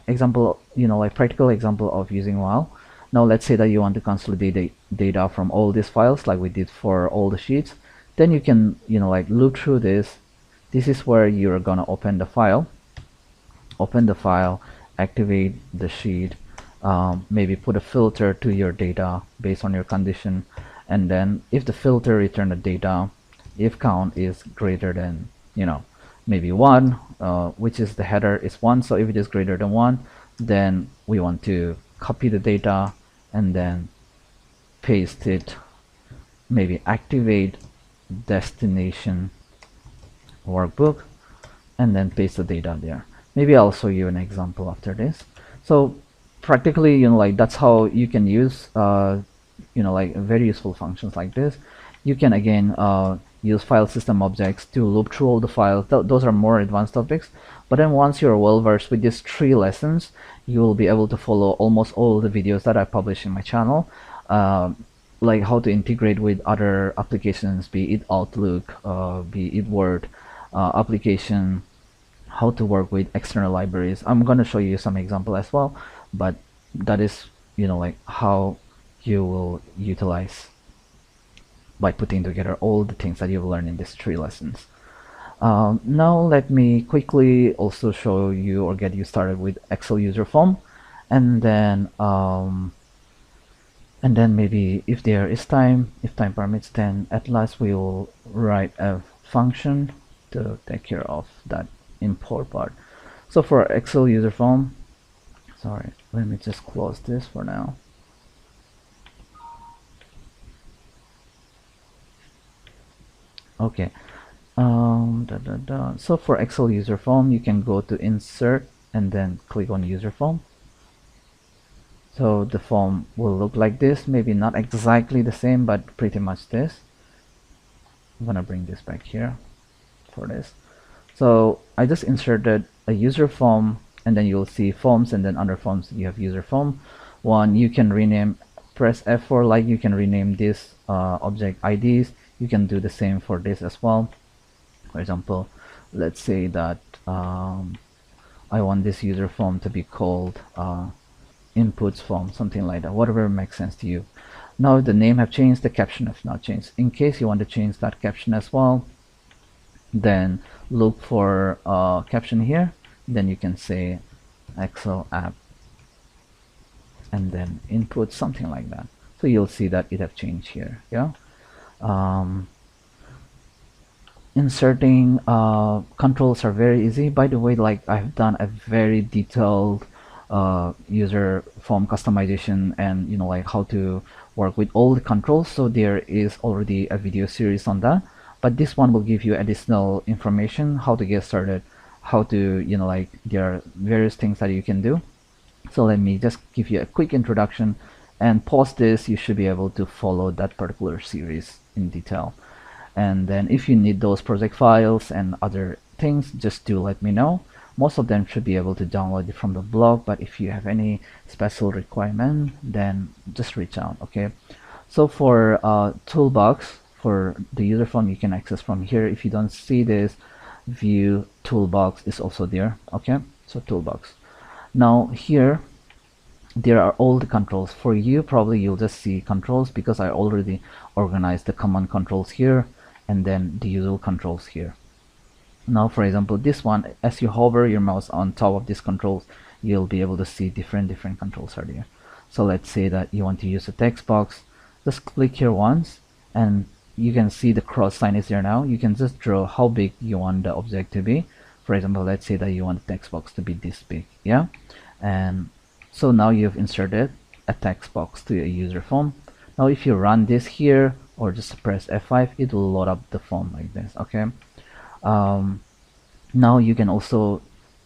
example, you know, like practical example of using while. Now let's say that you want to consolidate data from all these files like we did for all the sheets. Then you can, you know, like loop through this. This is where you're gonna open the file, activate the sheet, maybe put a filter to your data based on your condition, and then if the filter return the data, if count is greater than, you know, maybe 1, which is the header is 1, so if it is greater than 1, then we want to copy the data and then paste it, maybe activate destination workbook and then paste the data there. Maybe I'll show you an example after this. So practically, you know, like that's how you can use you know, like very useful functions like this. You can again use file system objects to loop through all the files. Those are more advanced topics, but then once you're well versed with these 3 lessons, you will be able to follow almost all the videos that I publish in my channel, like how to integrate with other applications, be it Outlook, be it Word application, how to work with external libraries. I'm going to show you some example as well, but that is, you know, like how you will utilize by putting together all the things that you've learned in these 3 lessons. Now let me quickly also show you or get you started with Excel user form, and then maybe if there is time, if time permits, then at last we will write a function to take care of that import part. So for Excel user form, sorry, let me just close this for now. Okay, so for Excel user form, you can go to insert and then click on user form. So the form will look like this, maybe not exactly the same, but pretty much this. I'm gonna bring this back here for this. So I just inserted a user form, and then you'll see forms, and then under forms you have user form 1. You can rename, press F4, like you can rename this object IDs. You can do the same for this as well. For example, let's say that I want this user form to be called inputs form, something like that, whatever makes sense to you. Now the name have changed, the caption have not changed. In case you want to change that caption as well, then look for caption here, then you can say Excel app and then input something like that. So you'll see that it have changed here. Yeah. Inserting controls are very easy. By the way, like I've done a very detailed user form customization and like how to work with all the controls, so there is already a video series on that, but this one will give you additional information how to get started, how to like there are various things that you can do. So let me just give you a quick introduction and pause this. You should be able to follow that particular series in detail. And then if you need those project files and other things, just do let me know. Most of them should be able to download it from the blog, but if you have any special requirement, then just reach out. Okay, so for toolbox for the user form, you can access from here. If you don't see this, view toolbox is also there. Okay, so toolbox. Now here there are all the controls. For you, probably you'll just see controls because I already organized the command controls here and then the usual controls here. Now for example, this one, as you hover your mouse on top of these controls, you'll be able to see different controls are there. So let's say that you want to use a text box, just click here once and you can see the cross sign is there. Now you can just draw how big you want the object to be. For example, let's say that you want the text box to be this big. Yeah, and so now you've inserted a text box to your user form. Now if you run this here or just press F5, it will load up the form like this. Okay, now you can also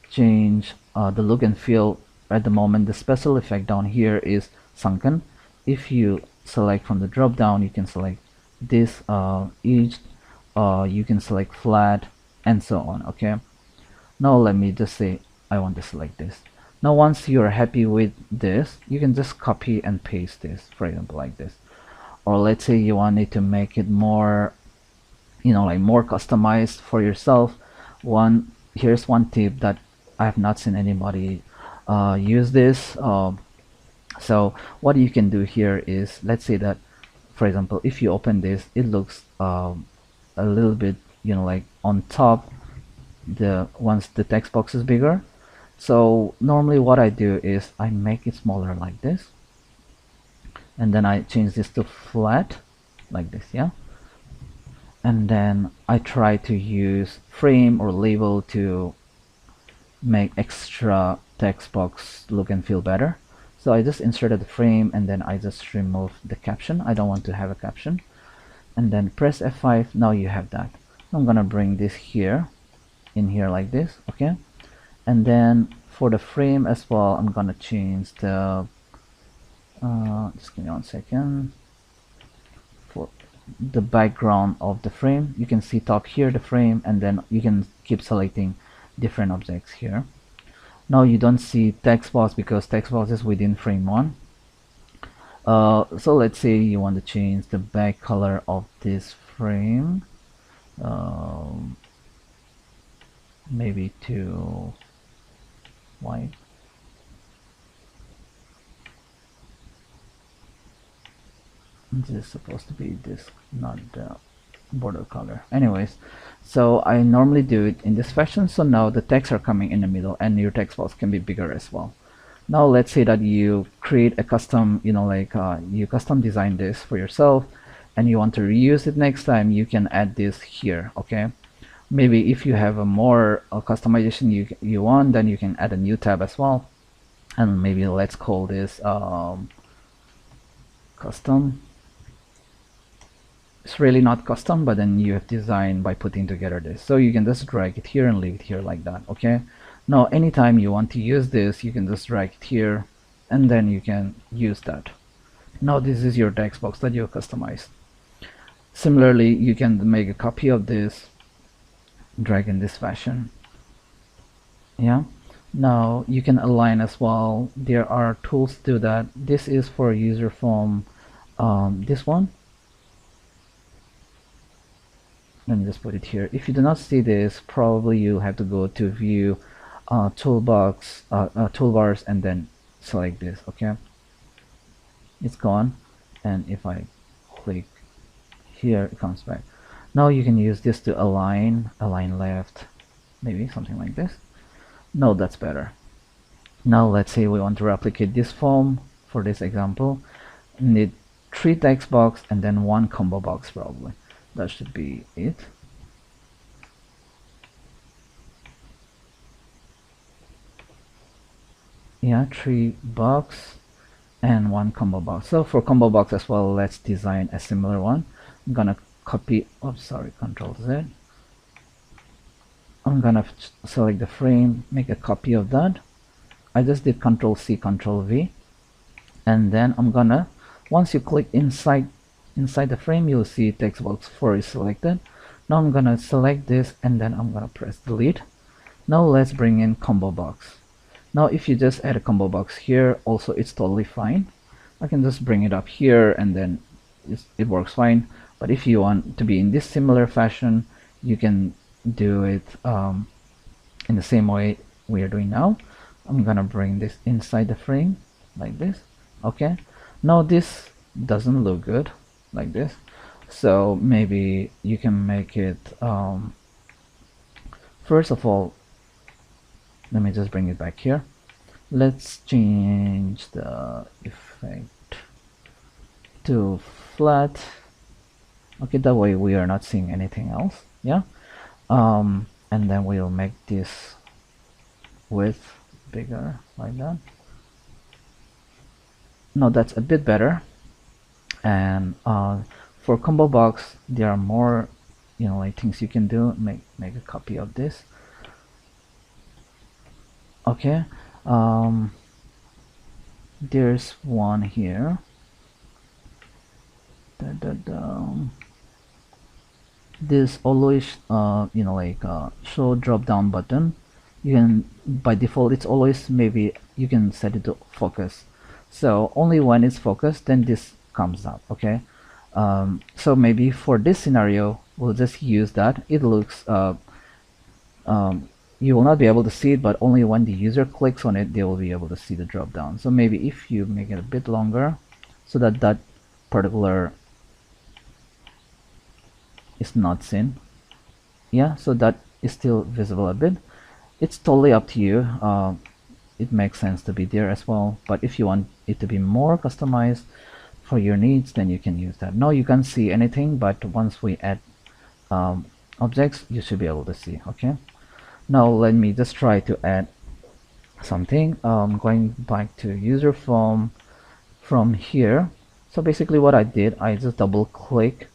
change the look and feel. At the moment, the special effect down here is sunken. If you select from the drop down, you can select this edge, you can select flat and so on. Okay, now let me just say I want to select this. Now once you're happy with this, you can just copy and paste this, for example, like this. Or let's say you wanted to make it more like more customized for yourself. Here's one tip that I have not seen anybody use this. So what you can do here is, let's say that for example, if you open this, it looks a little bit like on top once the text box is bigger. So normally what I do is I make it smaller like this, and then I change this to flat like this. Yeah, and then I try to use frame or label to make extra text box look and feel better. So I just inserted the frame and then I just remove the caption. I don't want to have a caption, and then press F5. Now you have that. I'm gonna bring this here in here like this. Okay, and then for the frame as well, I'm gonna change the just give me 1 second. For the background of the frame, you can see top here the frame, and then you can keep selecting different objects here. Now you don't see text box because text box is within frame 1. So let's say you want to change the back color of this frame, maybe to white. This is supposed to be this, not the border color. Anyways, so I normally do it in this fashion. So now the text are coming in the middle and your text box can be bigger as well. Now let's say that you create a custom, you custom design this for yourself and you want to reuse it next time, you can add this here. Okay, maybe if you have a more customization you want, then you can add a new tab as well, and maybe let's call this custom. It's really not custom, but then you have designed by putting together this. So you can just drag it here and leave it here like that. Okay, now anytime you want to use this, you can just drag it here and then you can use that. Now this is your text box that you customized. Similarly, you can make a copy of this, drag in this fashion. Yeah, now you can align as well. There are tools to do that. This is for user form, this one. Let me just put it here. If you do not see this, probably you have to go to view toolbars and then select this. Okay, it's gone. and if I click here, it comes back. Now you can use this to align left, maybe something like this. No, that's better. Now let's say we want to replicate this form. For this example, need 3 text box and then 1 combo box. Probably that should be it. Yeah, 3 box and 1 combo box. So for combo box as well, let's design a similar one. I'm gonna copy, oh sorry, Control Z. I'm gonna select the frame, make a copy of that. I just did Control C, Control V, and then I'm gonna, once you click inside the frame, you'll see text box 4 is selected. Now I'm gonna select this and then I'm gonna press delete. Now let's bring in combo box. Now if you just add a combo box here, also it's totally fine. I can just bring it up here and then it works fine. But if you want to be in this similar fashion, you can do it in the same way we are doing now. I'm gonna bring this inside the frame like this. Okay, now this doesn't look good like this, so maybe you can make it first of all, let me just bring it back here. Let's change the effect to flat. Okay, that way we are not seeing anything else. Yeah, and then we'll make this width bigger like that. No, that's a bit better. And for combo box, there are more, like things you can do. Make a copy of this. Okay, there's one here. This always show drop down button. You can, by default, it's always, maybe you can set it to focus, so only when it's focused then this comes up. Okay, so maybe for this scenario we'll just use that. It looks you will not be able to see it, but only when the user clicks on it they will be able to see the drop down. So maybe if you make it a bit longer so that that particular is not seen, yeah, so that is still visible a bit. It's totally up to you. It makes sense to be there as well, but if you want it to be more customized for your needs, then you can use that. Now you can't see anything, but once we add objects, you should be able to see. Okay, now let me just try to add something. Going back to user form from here. So basically what I did, I just double click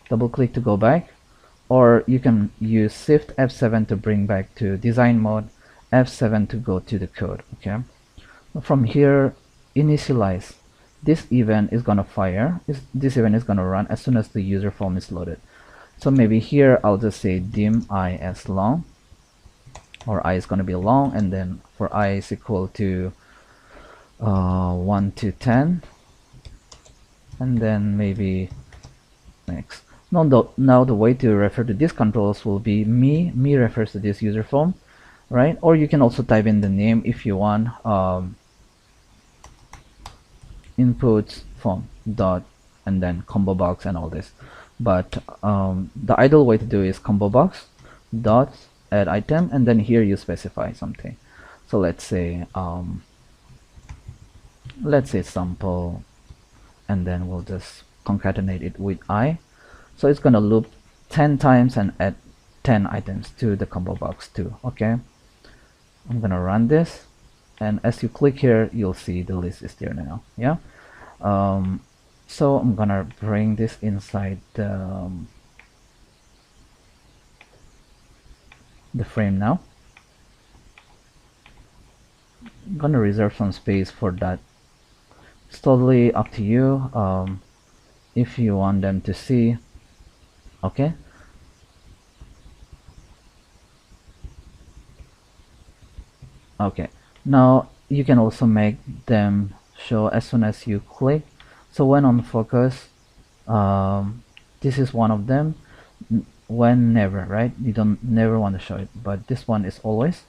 to go back, or you can use Shift F7 to bring back to design mode, F7 to go to the code. Okay, from here, initialize. This event is gonna fire. This event is gonna run as soon as the user form is loaded. So maybe here I'll just say dim I as long, or I is gonna be long, and then for I is equal to 1 to 10, and then maybe next. Now the way to refer to these controls will be me refers to this user form, right? Or you can also type in the name if you want, inputs form dot and then combo box and all this. But the ideal way to do is combo box dot add item, and then here you specify something. So let's say sample, and then we'll just concatenate it with I. So it's gonna loop 10 times and add 10 items to the combo box too. Okay, I'm gonna run this, and as you click here you'll see the list is there now. Yeah, so I'm gonna bring this inside the frame now. I'm gonna reserve some space for that. It's totally up to you if you want them to see. Okay, okay, now you can also make them show as soon as you click. So when on focus, this is one of them. When never, right? You don't never want to show it, but this one is always.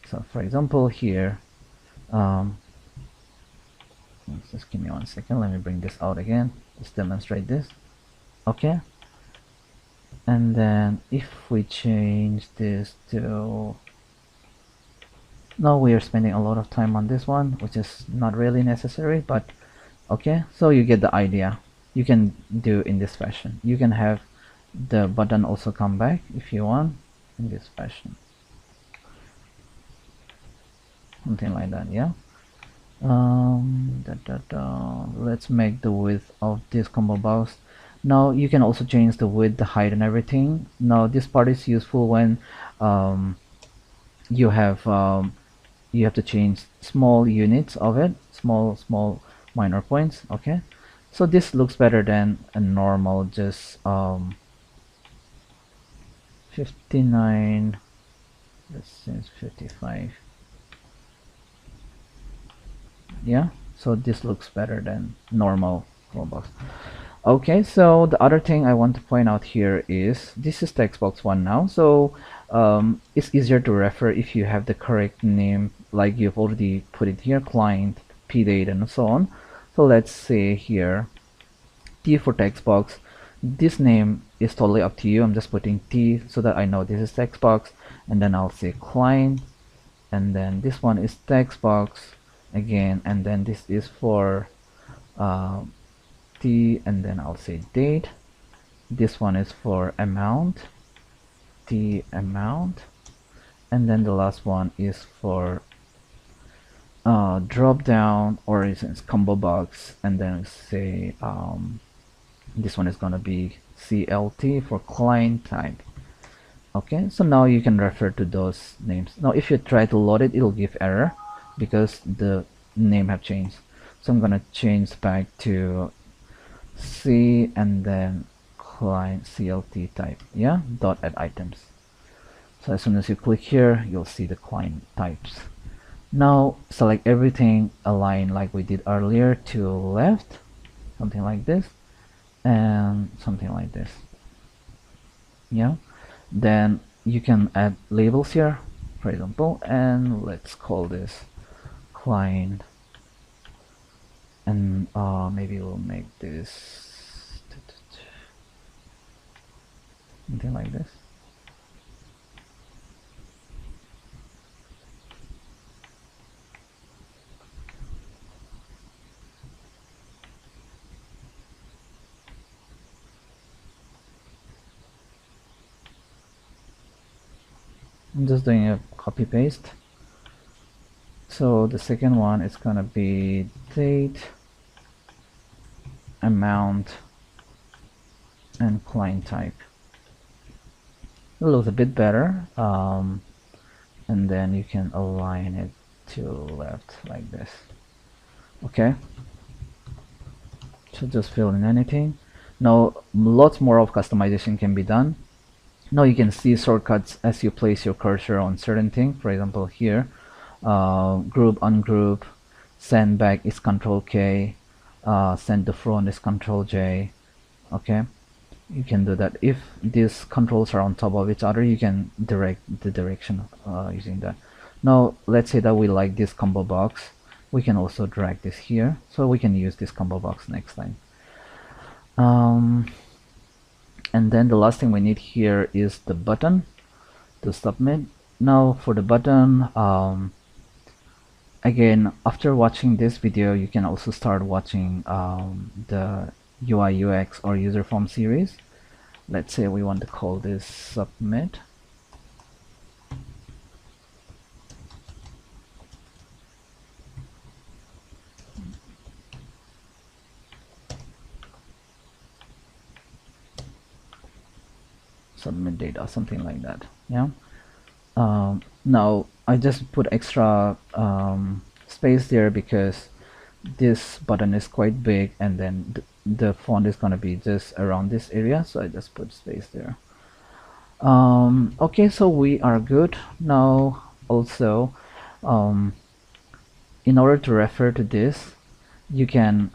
So for example here, just give me 1 second, let me bring this out again. Let's demonstrate this. Okay, and then if we change this to, now we are spending a lot of time on this one, which is not really necessary, but okay, so you get the idea. You can do in this fashion. You can have the button also come back if you want in this fashion, something like that. Yeah. Let's make the width of this combo box. Now you can also change the width, the height, and everything. Now this part is useful when um, you have to change small units of it, small minor points. Okay, so this looks better than a normal just 59. Let's change 55. Yeah, so this looks better than normal box. Okay, so the other thing I want to point out here is this is text box 1 now, so it's easier to refer if you have the correct name, like you've already put it here, client, pdate, and so on. So let's say here T for text box. This name is totally up to you. I'm just putting T so that I know this is text box, and then I'll say client, and then this one is text box again, and then this is for T, and then I'll say date. This one is for amount, T amount, and then the last one is for drop down, or is combo box, and then say this one is gonna be CLT for client type. Okay, so now you can refer to those names. Now if you try to load it, it'll give error because the name have changed. So I'm gonna change back to C and then client CLT type. Yeah, dot add items. So as soon as you click here, you'll see the client types. Now select everything, align like we did earlier to left, something like this, and something like this. Yeah, then you can add labels here, for example, and let's call this client, and maybe we'll make this something like this. I'm just doing a copy paste. So the second one is gonna be date, amount, and client type. It looks a bit better, and then you can align it to left like this. Okay, so just fill in anything. Now lots more of customization can be done. Now you can see shortcuts as you place your cursor on certain thing. For example, here group, ungroup, send back is Control K, send to front is Control J. Okay, you can do that. If these controls are on top of each other, you can direct the direction using that. Now let's say that we like this combo box, we can also drag this here, so we can use this combo box next time. And then the last thing we need here is the button to submit. Now for the button, again, after watching this video, you can also start watching the UI UX or user form series. Let's say we want to call this submit. Submit data, something like that. Yeah. Now I just put extra space there because this button is quite big, and then the font is going to be just around this area, so I just put space there. Okay, so we are good now. Also, in order to refer to this, you can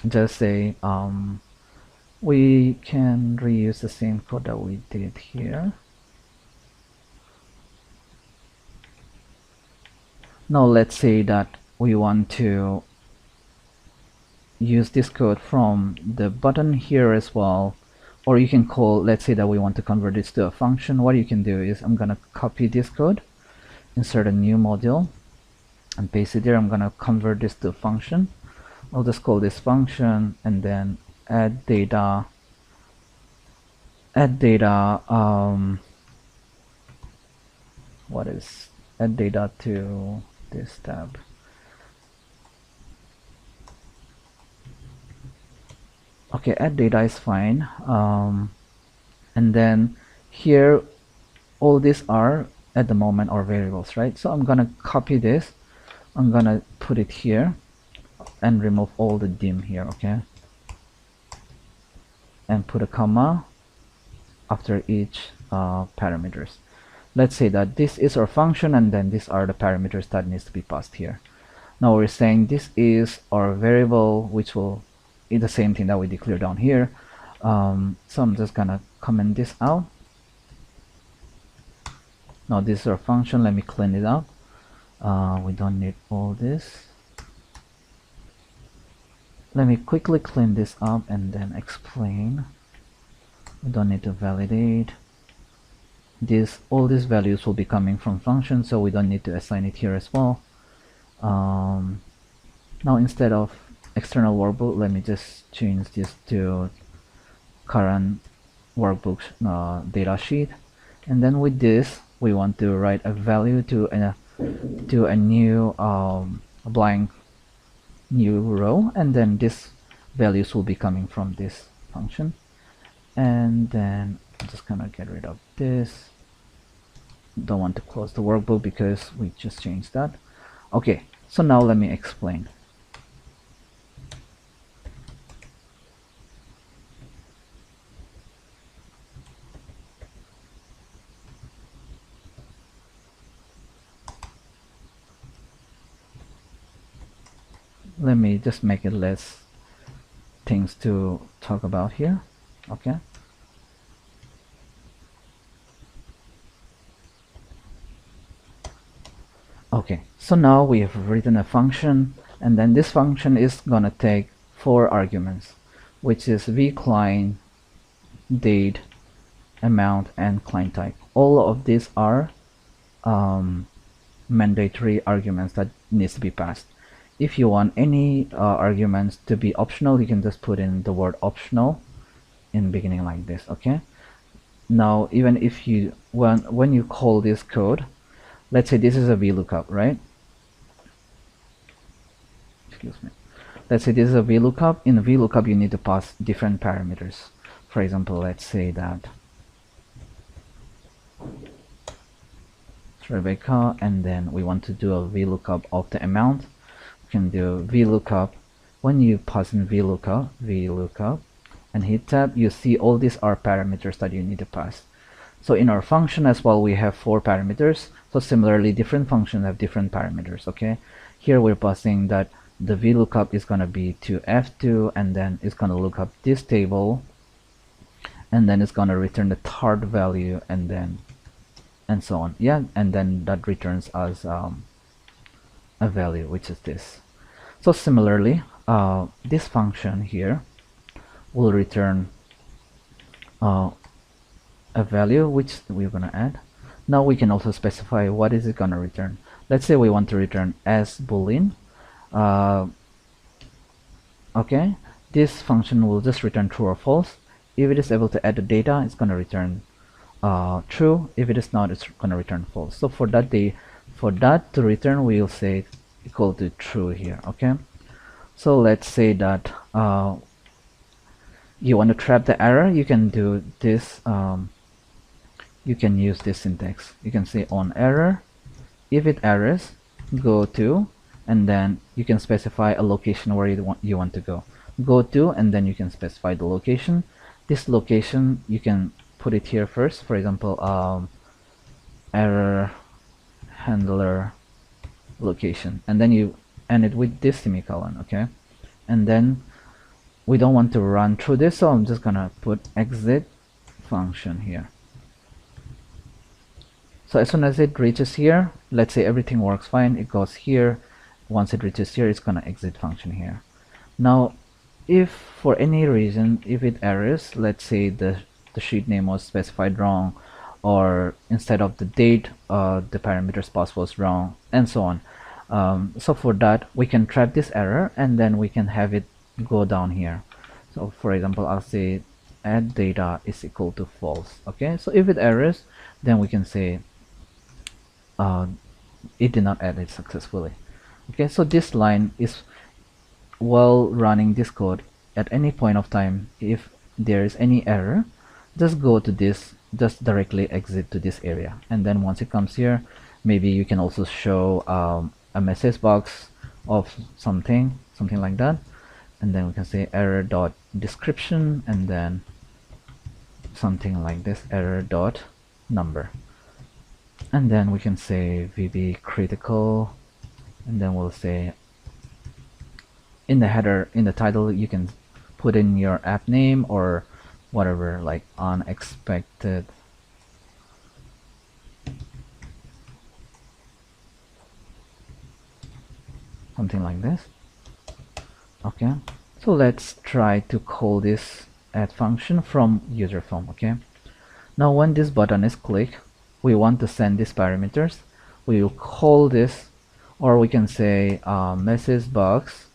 just say we can reuse the same code that we did here. Now let's say that we want to use this code from the button here as well, or you can call, let's say that we want to convert this to a function. What you can do is I'm gonna copy this code, insert a new module, and paste it there. I'm gonna convert this to a function. I'll just call this function and then add data. Add data to this tab. Okay, add data is fine. And then here, all these are at the moment our variables, right? So I'm gonna copy this. I'm gonna put it here and remove all the dim here, okay? And put a comma after each parameters. Let's say that this is our function, and then these are the parameters that needs to be passed here. Now we're saying this is our variable, which will be the same thing that we declare down here. So I'm just gonna comment this out. Now this is our function. Let me clean it up. We don't need all this. Let me quickly clean this up and then explain. We don't need to validate. All these values will be coming from functions, so we don't need to assign it here as well. Now instead of external workbook, let me just change this to current workbook data sheet. And then with this, we want to write a value to a new blank new row, and then this values will be coming from this function. And then I'm just gonna get rid of this. Don't want to close the workbook because we just changed that. Okay, so now let me explain. Let me just make it less things to talk about here. Okay. Okay, so now we have written a function, and then this function is gonna take 4 arguments, which is vClient, date, amount, and client type. All of these are mandatory arguments that needs to be passed. If you want any arguments to be optional, you can just put in the word optional in the beginning like this. Okay. Now, even if you when you call this code, let's say this is a VLOOKUP, right? Excuse me. Let's say this is a VLOOKUP. In a VLOOKUP, you need to pass different parameters. For example, let's say that it's Rebecca, and then we want to do a VLOOKUP of the amount. We can do VLOOKUP. When you pass in VLOOKUP, and hit tab, you see all these are parameters that you need to pass. So in our function as well, we have 4 parameters. So similarly, different functions have different parameters. Okay, here we're passing that the VLOOKUP is going to be to F2, and then it's going to look up this table, and then it's going to return the third value, and then and so on. Yeah, and then that returns us a value, which is this. So similarly, this function here will return a value which we're going to add. Now we can also specify what is it going to return. Let's say we want to return as boolean. Okay, this function will just return true or false. If it is able to add the data, it's going to return true. If it is not, it's going to return false. So for that to return, we'll say equal to true here. Okay, so let's say that you want to trap the error. You can do this. You can use this syntax. You can say on error, if it errors, go to, and then you can specify a location where you want to go to, and then you can specify the location. This location you can put it here first. For example, error handler location, and then you end it with this semicolon. Okay, and then we don't want to run through this, so I'm just gonna put exit function here. So as soon as it reaches here, let's say everything works fine, it goes here. Once it reaches here, it's gonna exit function here. Now if for any reason if it errors, let's say the sheet name was specified wrong, or instead of the date the parameters pass was wrong, and so on. So for that we can track this error and then we can have it go down here. So for example, I'll say add data is equal to false. Okay, so if it errors, then we can say it did not add it successfully. Okay, so this line is while running this code. At any point of time, if there is any error, just go to this, just directly exit to this area, and then once it comes here, maybe you can also show a message box of something like that, and then we can say error dot description, and then something like this, error dot number, and then we can say VB critical, and then we'll say in the header, in the title, you can put in your app name or whatever, like unexpected, something like this. Okay, so let's try to call this add function from user form. Okay, now when this button is clicked, we want to send these parameters. We will call this, or we can say message box,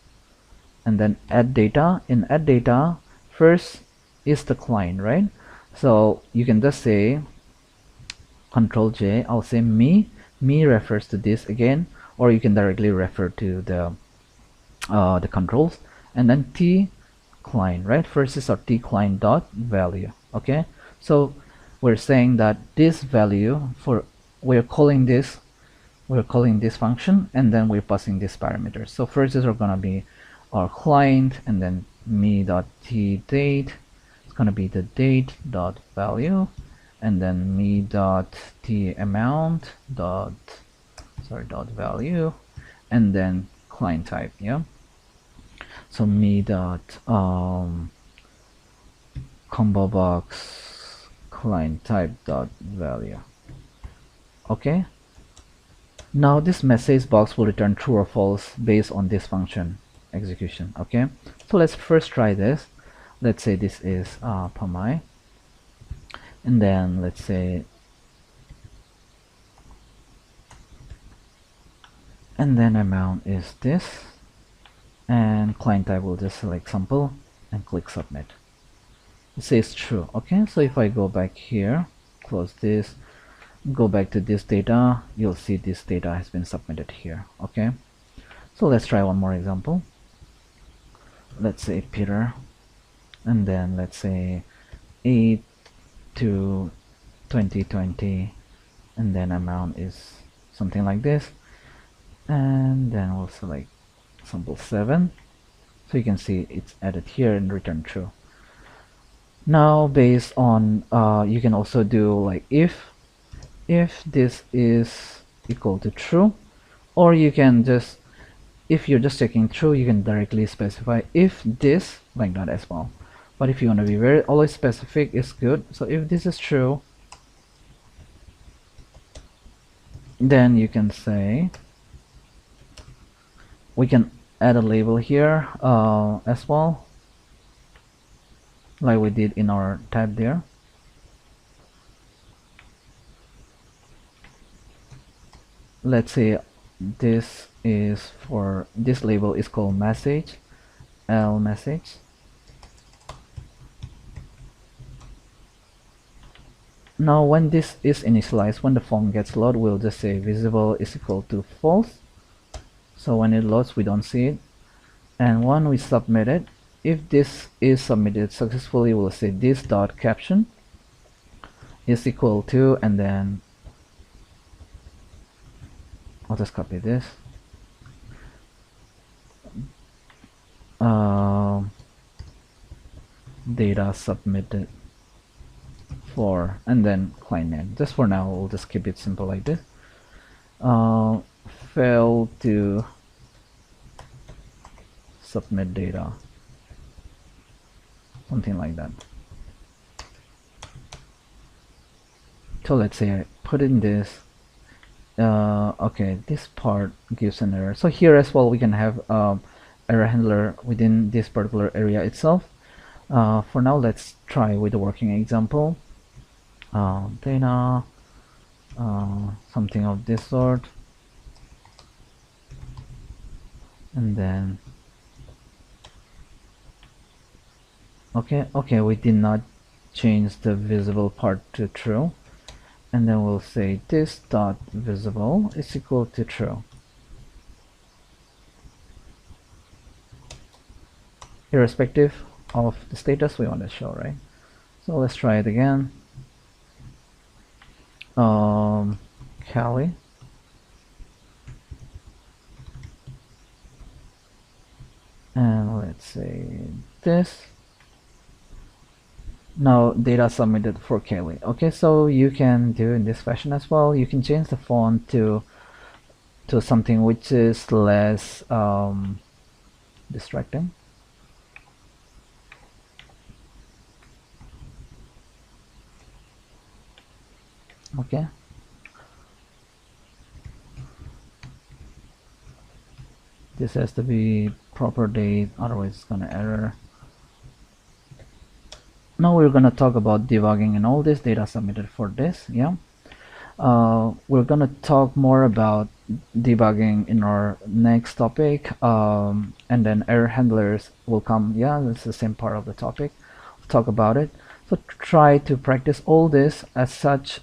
and then add data. In add data, first is the client, right? So you can just say Control J. I'll say me refers to this again, or you can directly refer to the controls, and then T client, right? First is our T client dot value. Okay, so we're saying that this value, for we're calling this function, and then we're passing these parameters. So first is gonna be our client, and then me dot T date, it's gonna be the date dot value, and then me dot T amount dot value, and then client type. Yeah, so me dot combo box client type dot value. Okay, now this message box will return true or false based on this function execution. Okay, so let's first try this. Let's say this is PAMI, and then let's say, and then amount is this, and client type will just select sample and click submit. It says true. Okay, so if I go back here, close this, go back to this data, you'll see this data has been submitted here. Okay, so let's try one more example. Let's say Peter, and then let's say 8 to 2020, and then amount is something like this, and then we'll select sample 7, so you can see it's added here and return true. Now based on you can also do like if this is equal to true, or you can just, if you're just checking true, you can directly specify if this, like that as well. But if you want to be very always specific, it's good. So if this is true, then you can say, we can add a label here as well, like we did in our tab there. Let's say this is for, this label is called message, L message. Now when this is initialized, when the form gets loaded, we'll just say visible is equal to false. So when it loads, we don't see it. And when we submit it, if this is submitted successfully, we'll say this dot caption is equal to, and then I'll just copy this. Data submitted for, and then client name. Just for now, we'll just keep it simple like this. Failed to submit data, something like that. So let's say I put in this. Okay, this part gives an error. So here as well, we can have error handler within this particular area itself. For now, let's try with a working example. Data, something of this sort, and then okay, we did not change the visible part to true, and then we'll say this dot visible is equal to true, irrespective of the status we want to show, right? So let's try it again. Cali, and let's say this. Now data submitted for Kelly. Okay, so you can do in this fashion as well. You can change the font to something which is less distracting. Okay, this has to be proper date, otherwise it's gonna error. Now we're gonna talk about debugging and all this data submitted for this. Yeah, we're gonna talk more about debugging in our next topic, and then error handlers will come. Yeah, that's the same part of the topic. We'll talk about it. So try to practice all this. As such,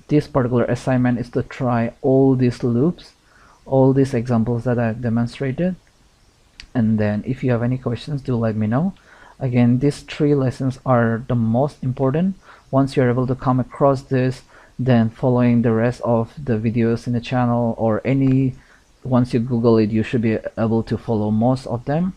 this particular assignment is to try all these loops, all these examples that I've demonstrated, and then if you have any questions, do let me know. Again, these 3 lessons are the most important. Once you're able to come across this, then following the rest of the videos in the channel, or once you Google it, you should be able to follow most of them,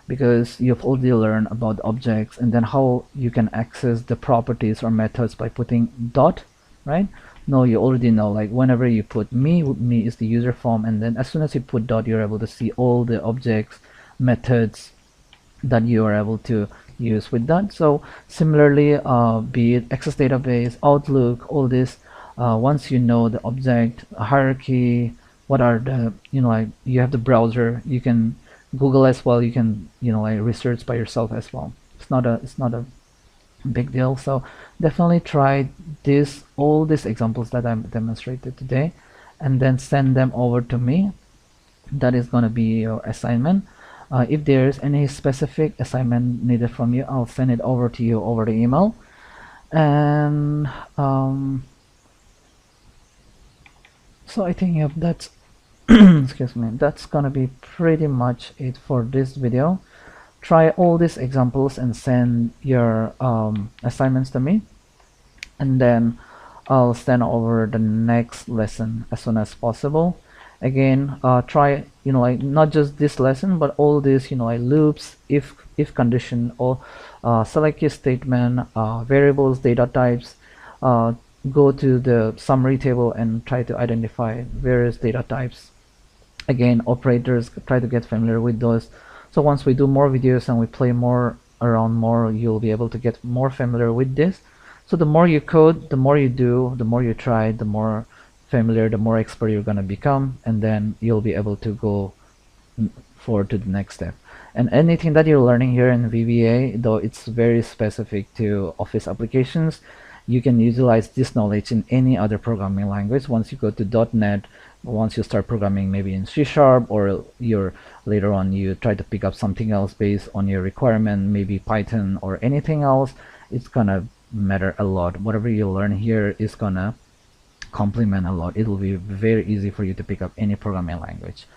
because you've already learned about objects and then how you can access the properties or methods by putting dot, right? No, you already know, like whenever you put me is the user form, and then as soon as you put dot, you're able to see all the objects, methods that you are able to use with that. So similarly, be it Access Database, Outlook, all this, once you know the object hierarchy, what are the, like you have the browser, you can Google as well, you can like research by yourself as well. It's not a big deal. So definitely try all these examples that I demonstrated today, and then send them over to me. That is going to be your assignment. If there's any specific assignment needed from you, I'll send it over to you over the email. And so I think that's excuse me, that's gonna be pretty much it for this video. Try all these examples and send your assignments to me, and then I'll send over the next lesson as soon as possible. Again, try like not just this lesson, but all these like loops, if condition, or select case statement, variables, data types. Go to the summary table and try to identify various data types. Again, operators, try to get familiar with those. So once we do more videos and we play more around more, you'll be able to get more familiar with this. So the more you code, the more you do, the more you try, the more familiar, the more expert you're going to become, and then you'll be able to go forward to the next step. And anything that you're learning here in VBA, though it's very specific to Office applications, you can utilize this knowledge in any other programming language. Once you go to .NET, once you start programming maybe in C#, or later on you try to pick up something else based on your requirement, maybe Python or anything else, it's gonna matter a lot. Whatever you learn here is gonna complement a lot. It will be very easy for you to pick up any programming language.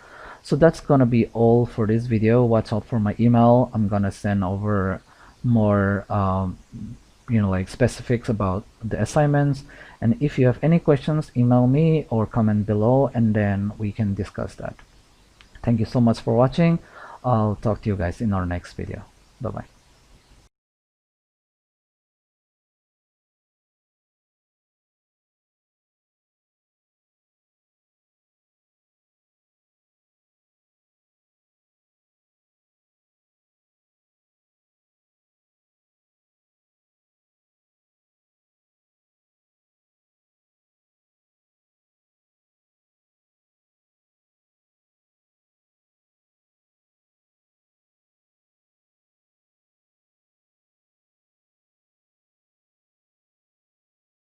So that's gonna be all for this video. Watch out for my email. I'm gonna send over more like specifics about the assignments, and if you have any questions, email me or comment below, and then we can discuss that. Thank you so much for watching. I'll talk to you guys in our next video. Bye bye.